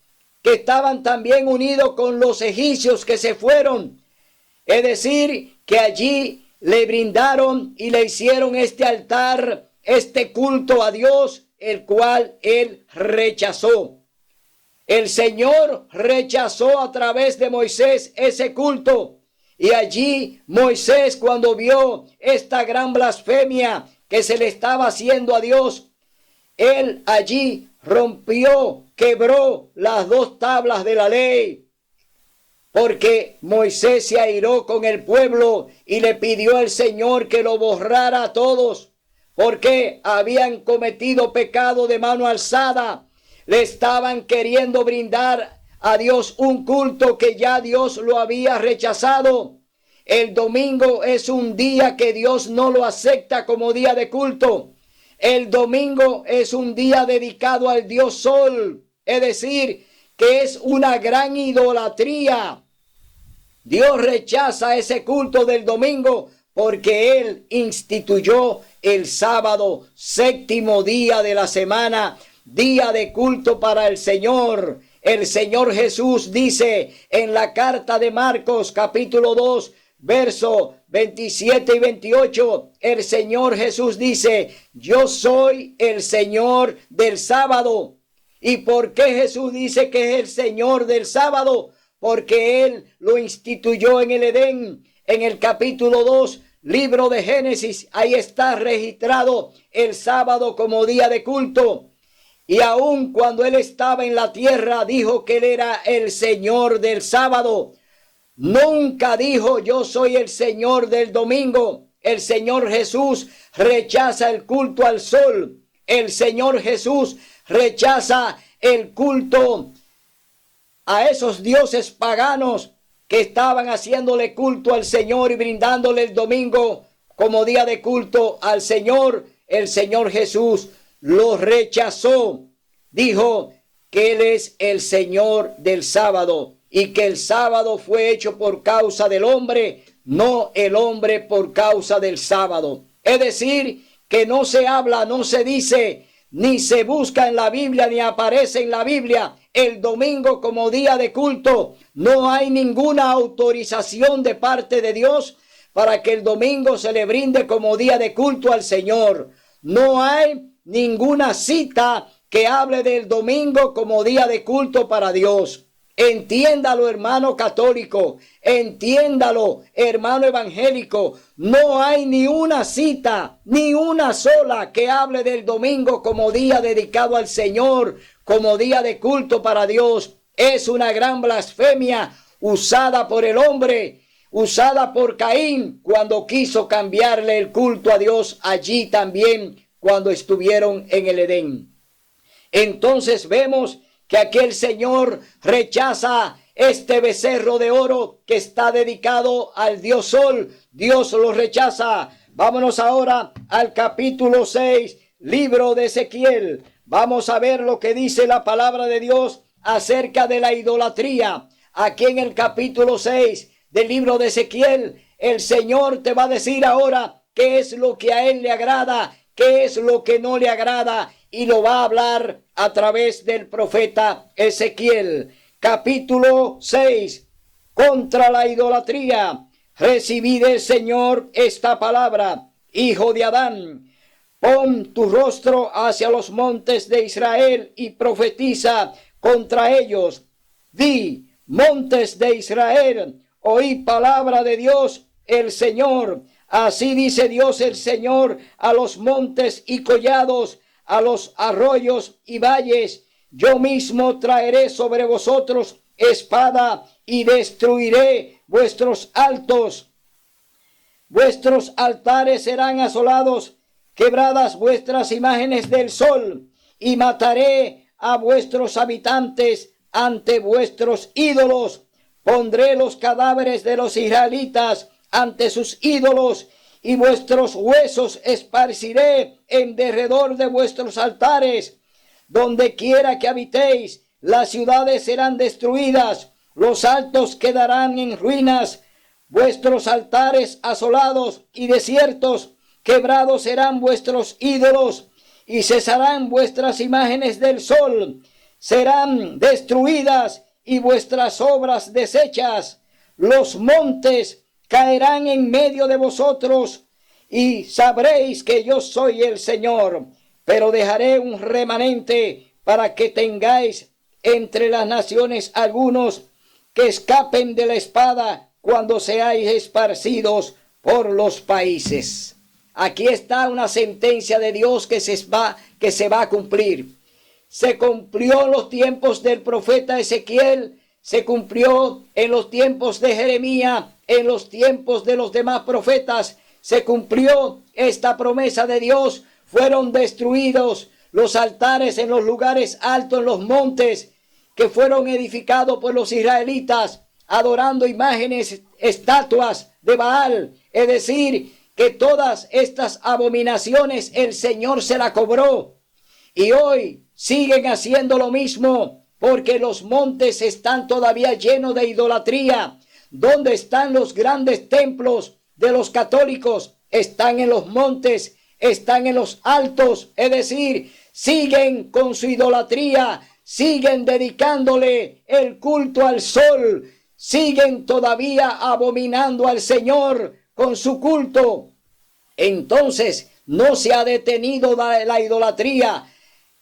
que estaban también unidos con los egipcios que se fueron. Es decir, que allí le brindaron y le hicieron este altar, este culto a Dios, el cual él rechazó. El Señor rechazó a través de Moisés ese culto. Y allí Moisés, cuando vio esta gran blasfemia que se le estaba haciendo a Dios, él allí rompió, quebró las 2 tablas de la ley. Porque Moisés se airó con el pueblo y le pidió al Señor que lo borrara a todos, porque habían cometido pecado de mano alzada. Le estaban queriendo brindar a Dios un culto que ya Dios lo había rechazado. El domingo es un día que Dios no lo acepta como día de culto. El domingo es un día dedicado al Dios Sol, es decir, que es una gran idolatría. Dios rechaza ese culto del domingo porque Él instituyó el sábado, 7º día de la semana, día de culto para el Señor. El Señor Jesús dice en la carta de Marcos capítulo 2, verso 27 y 28, el Señor Jesús dice: yo soy el Señor del sábado. ¿Y por qué Jesús dice que es el Señor del sábado? Porque Él lo instituyó en el Edén, en el capítulo 2, libro de Génesis. Ahí está registrado el sábado como día de culto. Y aun cuando Él estaba en la tierra, dijo que Él era el Señor del sábado. Nunca dijo: yo soy el Señor del domingo. El Señor Jesús rechaza el culto al sol. El Señor Jesús rechaza el culto a esos dioses paganos que estaban haciéndole culto al Señor y brindándole el domingo como día de culto al Señor. El Señor Jesús lo rechazó. Dijo que Él es el Señor del sábado y que el sábado fue hecho por causa del hombre, no el hombre por causa del sábado. Es decir, que no se habla, no se dice, ni se busca en la Biblia, ni aparece en la Biblia el domingo como día de culto. No hay ninguna autorización de parte de Dios para que el domingo se le brinde como día de culto al Señor. No hay ninguna cita que hable del domingo como día de culto para Dios. Entiéndalo, hermano católico, entiéndalo, hermano evangélico. No hay ni una cita, ni una sola que hable del domingo como día dedicado al Señor, como día de culto para Dios. Es una gran blasfemia usada por el hombre, usada por Caín cuando quiso cambiarle el culto a Dios allí también cuando estuvieron en el Edén. Entonces vemos que aquel Señor rechaza este becerro de oro que está dedicado al Dios Sol. Dios lo rechaza. Vámonos ahora al capítulo 6, libro de Ezequiel. Vamos a ver lo que dice la palabra de Dios acerca de la idolatría. Aquí en el capítulo 6 del libro de Ezequiel, el Señor te va a decir ahora qué es lo que a Él le agrada, qué es lo que no le agrada, y lo va a hablar a través del profeta Ezequiel. Capítulo 6, contra la idolatría. Recibí del Señor esta palabra, hijo de Adán. Pon tu rostro hacia los montes de Israel y profetiza contra ellos. Di, montes de Israel, oí palabra de Dios el Señor. Así dice Dios el Señor a los montes y collados, a los arroyos y valles. Yo mismo traeré sobre vosotros espada y destruiré vuestros altos. Vuestros altares serán asolados, quebradas vuestras imágenes del sol, y mataré a vuestros habitantes ante vuestros ídolos. Pondré los cadáveres de los israelitas ante sus ídolos, y vuestros huesos esparciré en derredor de vuestros altares. Donde quiera que habitéis, las ciudades serán destruidas, los altos quedarán en ruinas, vuestros altares asolados y desiertos, quebrados serán vuestros ídolos, y cesarán vuestras imágenes del sol, serán destruidas y vuestras obras deshechas. Los montes caerán en medio de vosotros, y sabréis que yo soy el Señor. Pero dejaré un remanente para que tengáis entre las naciones algunos que escapen de la espada cuando seáis esparcidos por los países. Aquí está una sentencia de Dios que se va a cumplir. Se cumplió en los tiempos del profeta Ezequiel, se cumplió en los tiempos de Jeremías, en los tiempos de los demás profetas, se cumplió esta promesa de Dios. Fueron destruidos los altares en los lugares altos, en los montes, que fueron edificados por los israelitas, adorando imágenes, estatuas de Baal. Es decir, que todas estas abominaciones el Señor se la cobró. Y hoy siguen haciendo lo mismo, porque los montes están todavía llenos de idolatría. ¿Dónde están los grandes templos de los católicos? Están en los montes, están en los altos. Es decir, siguen con su idolatría, siguen dedicándole el culto al sol, siguen todavía abominando al Señor con su culto. Entonces no se ha detenido la idolatría.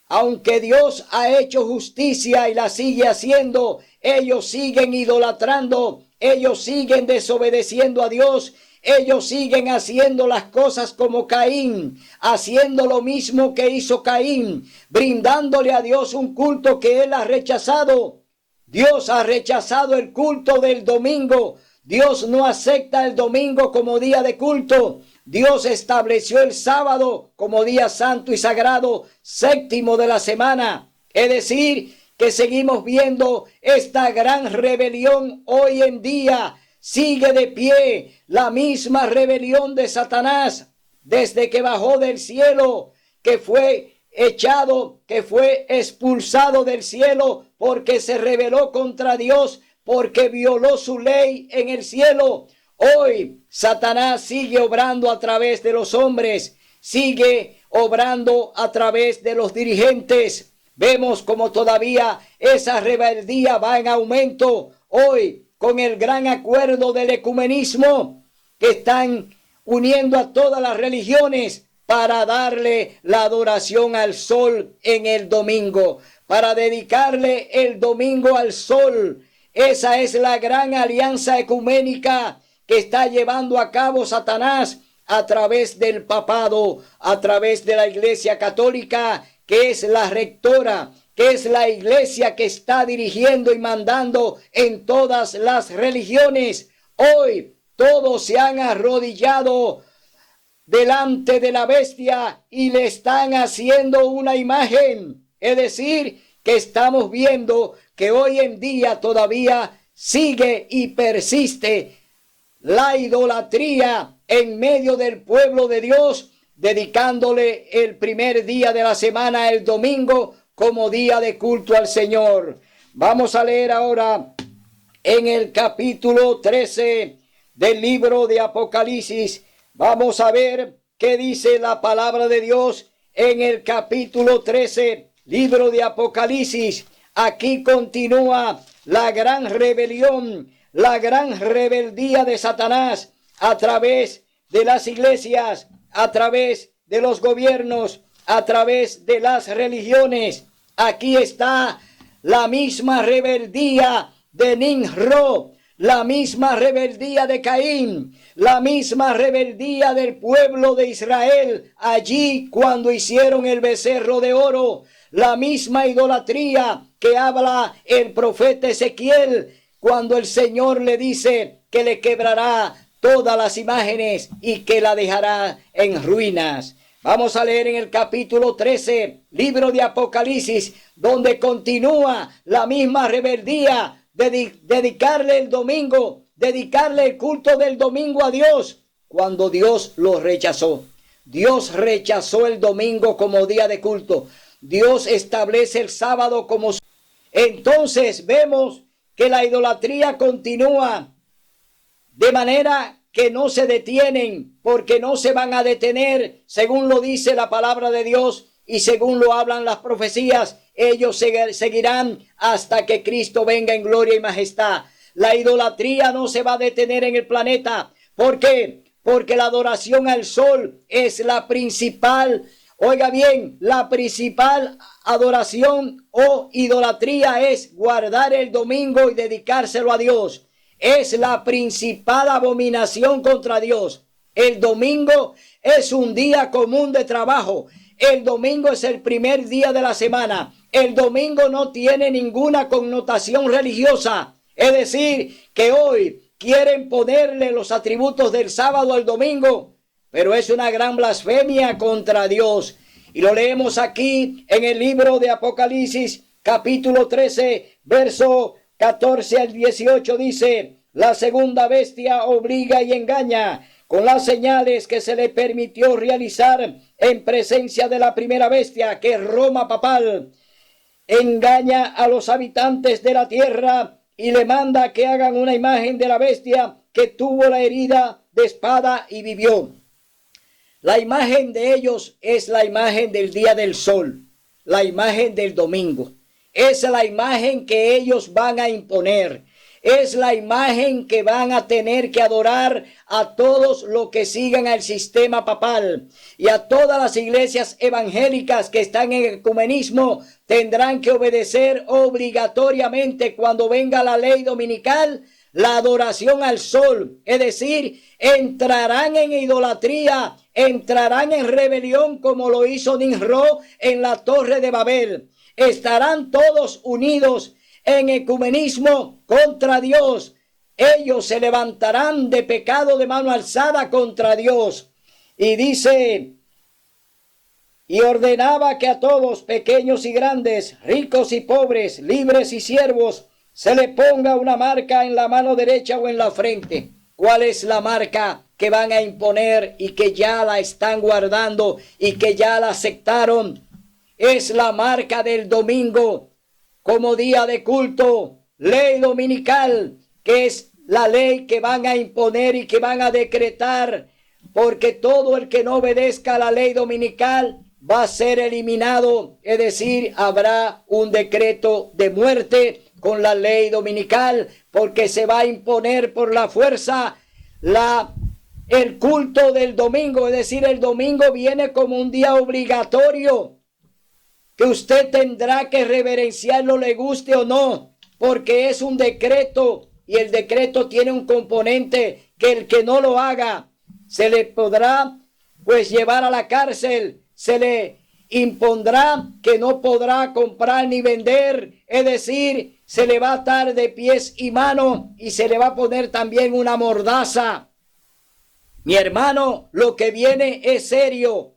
Aunque Dios ha hecho justicia y la sigue haciendo, ellos siguen idolatrando, ellos siguen desobedeciendo a Dios, ellos siguen haciendo las cosas como Caín, haciendo lo mismo que hizo Caín, brindándole a Dios un culto que él ha rechazado. Dios ha rechazado el culto del domingo. Dios no acepta el domingo como día de culto. Dios estableció el sábado como día santo y sagrado, séptimo de la semana. Es decir, que seguimos viendo esta gran rebelión hoy en día. Sigue de pie la misma rebelión de Satanás desde que bajó del cielo, que fue echado, que fue expulsado del cielo porque se rebeló contra Dios, porque violó su ley en el cielo. Hoy Satanás sigue obrando a través de los hombres, sigue obrando a través de los dirigentes. Vemos como todavía esa rebeldía va en aumento hoy con el gran acuerdo del ecumenismo que están uniendo a todas las religiones para darle la adoración al sol en el domingo, para dedicarle el domingo al sol. Esa es la gran alianza ecuménica que está llevando a cabo Satanás a través del papado, a través de la Iglesia Católica, que es la rectora, que es la iglesia que está dirigiendo y mandando en todas las religiones. Hoy todos se han arrodillado delante de la bestia y le están haciendo una imagen. Es decir, que estamos viendo que hoy en día todavía sigue y persiste la idolatría en medio del pueblo de Dios, dedicándole el primer día de la semana, el domingo, como día de culto al Señor. Vamos a leer ahora en el capítulo 13 del libro de Apocalipsis. Vamos a ver qué dice la palabra de Dios en el capítulo 13, libro de Apocalipsis. Aquí continúa la gran rebelión, la gran rebeldía de Satanás a través de las iglesias, a través de los gobiernos, a través de las religiones. Aquí está la misma rebeldía de Nimrod, la misma rebeldía de Caín, la misma rebeldía del pueblo de Israel allí cuando hicieron el becerro de oro, la misma idolatría que habla el profeta Ezequiel cuando el Señor le dice que le quebrará todas las imágenes y que la dejará en ruinas. Vamos a leer en el capítulo 13, libro de Apocalipsis, donde continúa la misma rebeldía de dedicarle el domingo, dedicarle el culto del domingo a Dios, cuando Dios lo rechazó. Dios rechazó el domingo como día de culto. Dios establece el sábado como... Entonces vemos que la idolatría continúa de manera que no se detienen, porque no se van a detener, según lo dice la palabra de Dios y según lo hablan las profecías. Ellos seguirán hasta que Cristo venga en gloria y majestad. La idolatría no se va a detener en el planeta. ¿Por qué? Porque la adoración al sol es la principal, oiga bien, la principal adoración o idolatría es guardar el domingo y dedicárselo a Dios. Es la principal abominación contra Dios. El domingo es un día común de trabajo. El domingo es el primer día de la semana. El domingo no tiene ninguna connotación religiosa. Es decir, que hoy quieren ponerle los atributos del sábado al domingo, pero es una gran blasfemia contra Dios. Y lo leemos aquí en el libro de Apocalipsis, capítulo 13, verso 14 al 18, dice: la segunda bestia obliga y engaña con las señales que se le permitió realizar en presencia de la primera bestia, que es Roma papal. Engaña a los habitantes de la tierra y le manda que hagan una imagen de la bestia que tuvo la herida de espada y vivió. La imagen de ellos es la imagen del día del sol, la imagen del domingo. Es la imagen que ellos van a imponer. Es la imagen que van a tener que adorar a todos los que sigan el sistema papal, y a todas las iglesias evangélicas que están en ecumenismo tendrán que obedecer obligatoriamente cuando venga la ley dominical la adoración al sol. Es decir, entrarán en idolatría, entrarán en rebelión como lo hizo Nimrod en la torre de Babel. Estarán todos unidos en ecumenismo contra Dios. Ellos se levantarán de pecado de mano alzada contra Dios. Y dice: y ordenaba que a todos, pequeños y grandes, ricos y pobres, libres y siervos, se le ponga una marca en la mano derecha o en la frente. ¿Cuál es la marca que van a imponer y que ya la están guardando y que ya la aceptaron? Es la marca del domingo como día de culto, ley dominical, que es la ley que van a imponer y que van a decretar, porque todo el que no obedezca a la ley dominical va a ser eliminado. Es decir, habrá un decreto de muerte con la ley dominical, porque se va a imponer por la fuerza el culto del domingo. Es decir, el domingo viene como un día obligatorio, que usted tendrá que reverenciarlo, le guste o no, porque es un decreto, y el decreto tiene un componente que el que no lo haga se le podrá pues llevar a la cárcel, se le impondrá que no podrá comprar ni vender, es decir, se le va a atar de pies y manos y se le va a poner también una mordaza. Mi hermano, lo que viene es serio.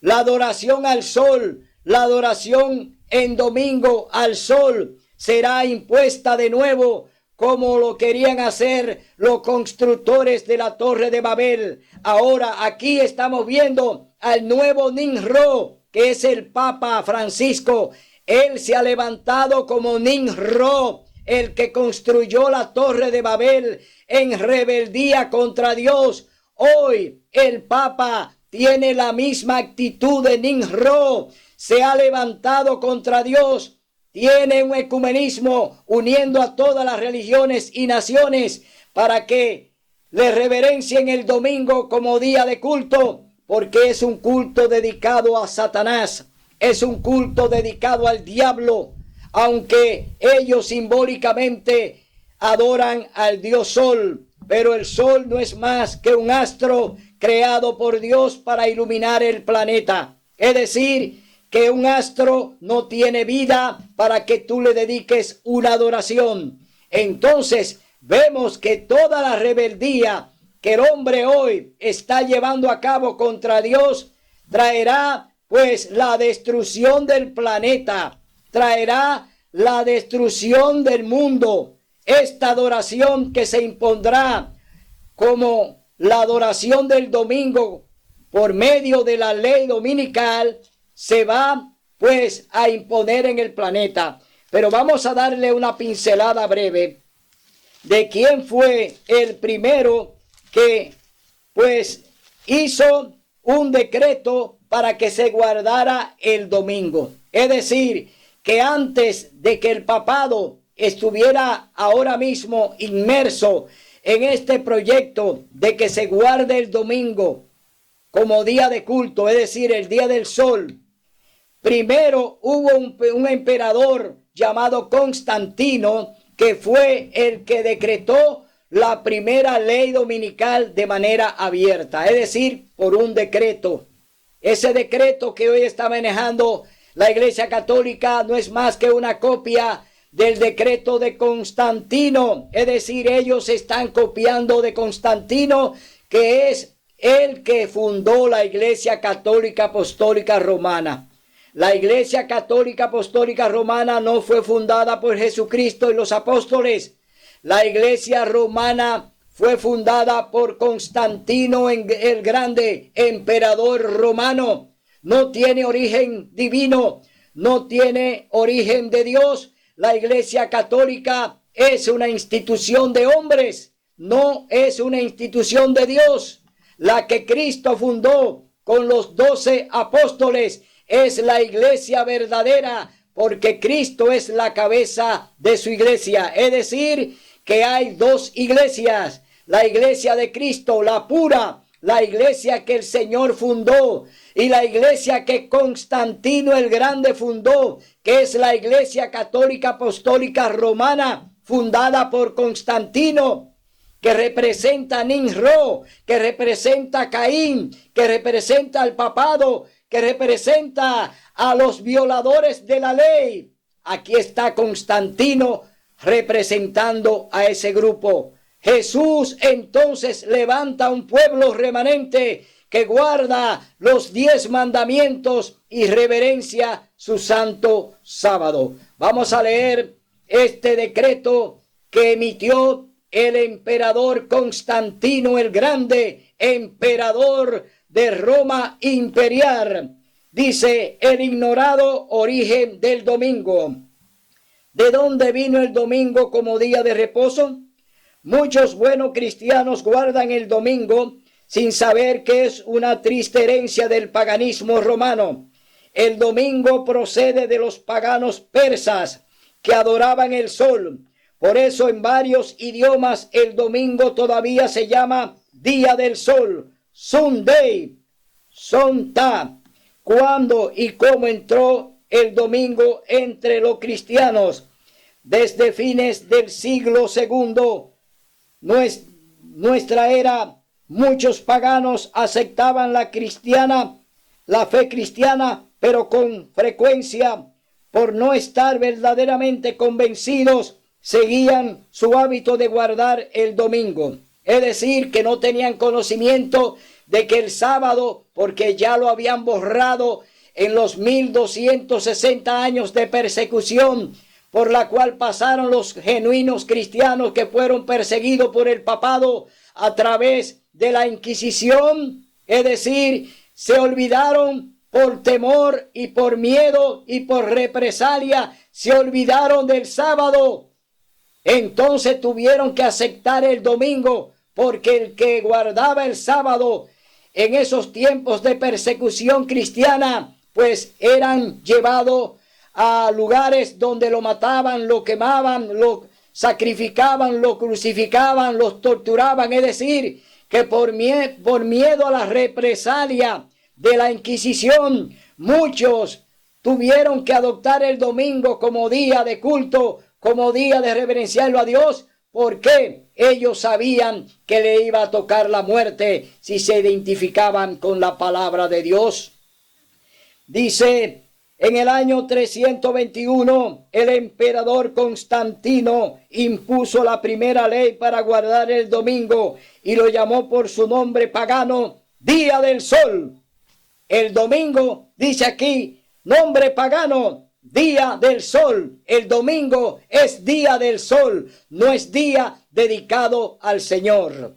La adoración al sol, la adoración en domingo al sol será impuesta de nuevo, como lo querían hacer los constructores de la Torre de Babel. Ahora aquí estamos viendo al nuevo Nimrod, que es el Papa Francisco. Él se ha levantado como Nimrod, el que construyó la Torre de Babel en rebeldía contra Dios. Hoy el Papa tiene la misma actitud de Nimrod. Se ha levantado contra Dios. Tiene un ecumenismo uniendo a todas las religiones y naciones para que le reverencien el domingo como día de culto, porque es un culto dedicado a Satanás. Es un culto dedicado al diablo, aunque ellos simbólicamente adoran al dios Sol. Pero el sol no es más que un astro creado por Dios para iluminar el planeta. Es decir, que un astro no tiene vida para que tú le dediques una adoración. Entonces vemos que toda la rebeldía que el hombre hoy está llevando a cabo contra Dios traerá pues la destrucción del planeta, traerá la destrucción del mundo. Esta adoración que se impondrá como la adoración del domingo por medio de la ley dominical se va pues a imponer en el planeta. Pero vamos a darle una pincelada breve de quién fue el primero que pues hizo un decreto para que se guardara el domingo. Es decir, que antes de que el papado estuviera ahora mismo inmerso en este proyecto de que se guarde el domingo como día de culto, es decir, el día del sol, primero hubo un emperador llamado Constantino, que fue el que decretó la primera ley dominical de manera abierta, es decir, por un decreto. Ese decreto que hoy está manejando la Iglesia Católica no es más que una copia del decreto de Constantino, es decir, ellos están copiando de Constantino, que es el que fundó la Iglesia Católica Apostólica Romana. La Iglesia Católica Apostólica Romana no fue fundada por Jesucristo y los apóstoles. La Iglesia Romana fue fundada por Constantino el Grande, emperador romano. No tiene origen divino, no tiene origen de Dios. La Iglesia Católica es una institución de hombres, no es una institución de Dios. La que Cristo fundó con los 12 apóstoles es la iglesia verdadera, porque Cristo es la cabeza de su iglesia. Es decir, que hay dos iglesias: la iglesia de Cristo, la pura, la iglesia que el Señor fundó, y la iglesia que Constantino el Grande fundó, que es la Iglesia Católica Apostólica Romana, fundada por Constantino, que representa a Nimrod, que representa a Caín, que representa al papado, que representa a los violadores de la ley. Aquí está Constantino representando a ese grupo. Jesús entonces levanta un pueblo remanente que guarda los 10 mandamientos y reverencia su santo sábado. Vamos a leer este decreto que emitió el emperador Constantino el Grande, emperador de Roma imperial. Dice: el ignorado origen del domingo. ¿De dónde vino el domingo como día de reposo? Muchos buenos cristianos guardan el domingo sin saber que es una triste herencia del paganismo romano. El domingo procede de los paganos persas que adoraban el sol. Por eso en varios idiomas el domingo todavía se llama Día del Sol, Sunday, Sonta. ¿Cuándo y cómo entró el domingo entre los cristianos? Desde fines del siglo II, nuestra era, muchos paganos aceptaban la fe cristiana, pero con frecuencia por no estar verdaderamente convencidos, seguían su hábito de guardar el domingo. Es decir, que no tenían conocimiento de que el sábado, porque ya lo habían borrado en los 1260 años de persecución por la cual pasaron los genuinos cristianos que fueron perseguidos por el papado a través de la Inquisición. Es decir, se olvidaron por temor y por miedo y por represalia, se olvidaron del sábado. Entonces tuvieron que aceptar el domingo, porque el que guardaba el sábado en esos tiempos de persecución cristiana, pues eran llevados a lugares donde lo mataban, lo quemaban, lo sacrificaban, lo crucificaban, los torturaban. Es decir, que por miedo a la represalia de la Inquisición, muchos tuvieron que adoptar el domingo como día de culto, como día de reverenciarlo a Dios, porque ellos sabían que le iba a tocar la muerte si se identificaban con la palabra de Dios. Dice, en el año 321, el emperador Constantino impuso la primera ley para guardar el domingo y lo llamó por su nombre pagano, Día del Sol. El domingo, dice aquí, nombre pagano, Día del Sol. El domingo es Día del Sol, no es día dedicado al Señor.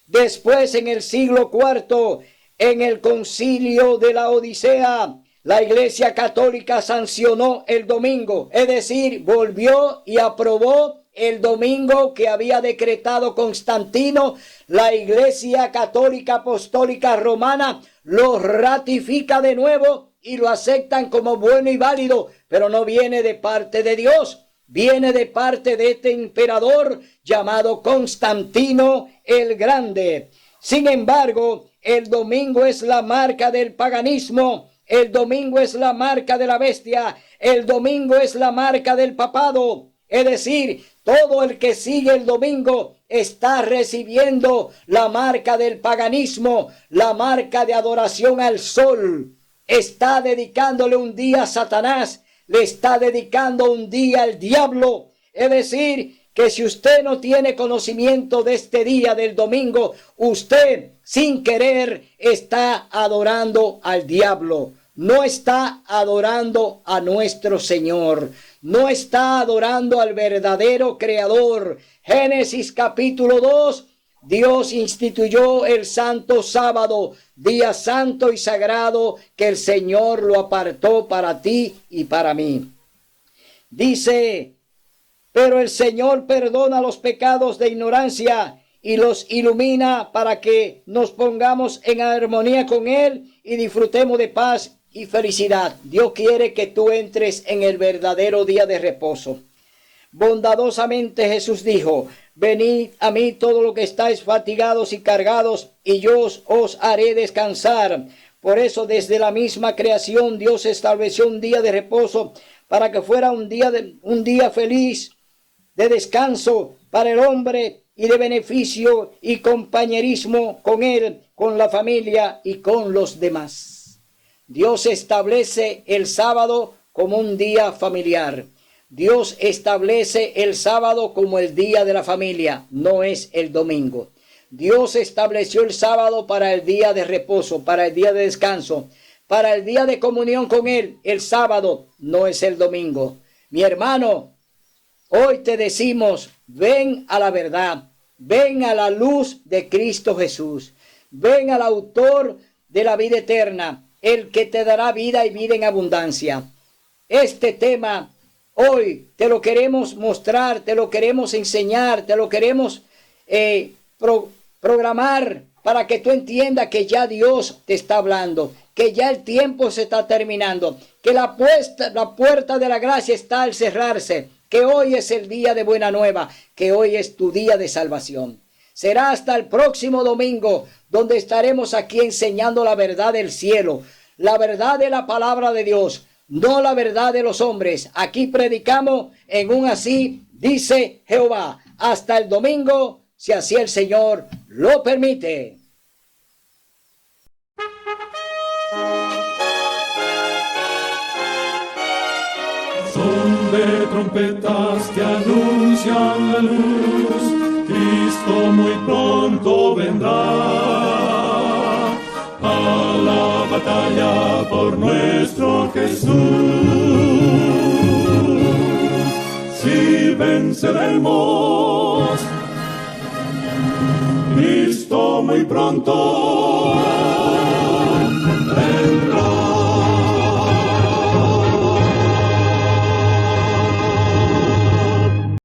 Después, en el siglo IV, en el concilio de la Odisea, la Iglesia Católica sancionó el domingo, es decir, volvió y aprobó el domingo que había decretado Constantino. La Iglesia Católica Apostólica Romana lo ratifica de nuevo y lo aceptan como bueno y válido, pero no viene de parte de Dios, viene de parte de este emperador llamado Constantino el Grande. Sin embargo, el domingo es la marca del paganismo. El domingo es la marca de la bestia. El domingo es la marca del papado. Es decir, todo el que sigue el domingo está recibiendo la marca del paganismo, la marca de adoración al sol. Está dedicándole un día a Satanás, le está dedicando un día al diablo. Es decir, que si usted no tiene conocimiento de este día del domingo, usted sin querer está adorando al diablo. No está adorando a nuestro Señor. No está adorando al verdadero Creador. Génesis capítulo 2. Dios instituyó el santo sábado, día santo y sagrado que el Señor lo apartó para ti y para mí. Dice, pero el Señor perdona los pecados de ignorancia y los ilumina para que nos pongamos en armonía con Él y disfrutemos de paz y felicidad. Dios quiere que tú entres en el verdadero día de reposo. Bondadosamente Jesús dijo, venid a mí todos los que estáis fatigados y cargados, y yo os haré descansar. Por eso desde la misma creación Dios estableció un día de reposo para que fuera un día feliz, de descanso para el hombre y de beneficio y compañerismo con él, con la familia y con los demás. Dios establece el sábado como un día familiar. Dios establece el sábado como el día de la familia, no es el domingo. Dios estableció el sábado para el día de reposo, para el día de descanso, para el día de comunión con Él. El sábado no es el domingo. Mi hermano, hoy te decimos, ven a la verdad, ven a la luz de Cristo Jesús, ven al autor de la vida eterna, el que te dará vida y vida en abundancia. Este tema hoy te lo queremos mostrar, te lo queremos enseñar, te lo queremos programar para que tú entiendas que ya Dios te está hablando, que ya el tiempo se está terminando, que la puerta de la gracia está al cerrarse, que hoy es el día de buena nueva, que hoy es tu día de salvación. Será hasta el próximo domingo donde estaremos aquí enseñando la verdad del cielo, la verdad de la palabra de Dios, no la verdad de los hombres. Aquí predicamos en un así dice Jehová. Hasta el domingo, si así el Señor lo permite. Son de trompetas que anuncian la luz, Cristo muy pronto vendrá a la batalla por nuestro Jesús. Si venceremos, Cristo muy pronto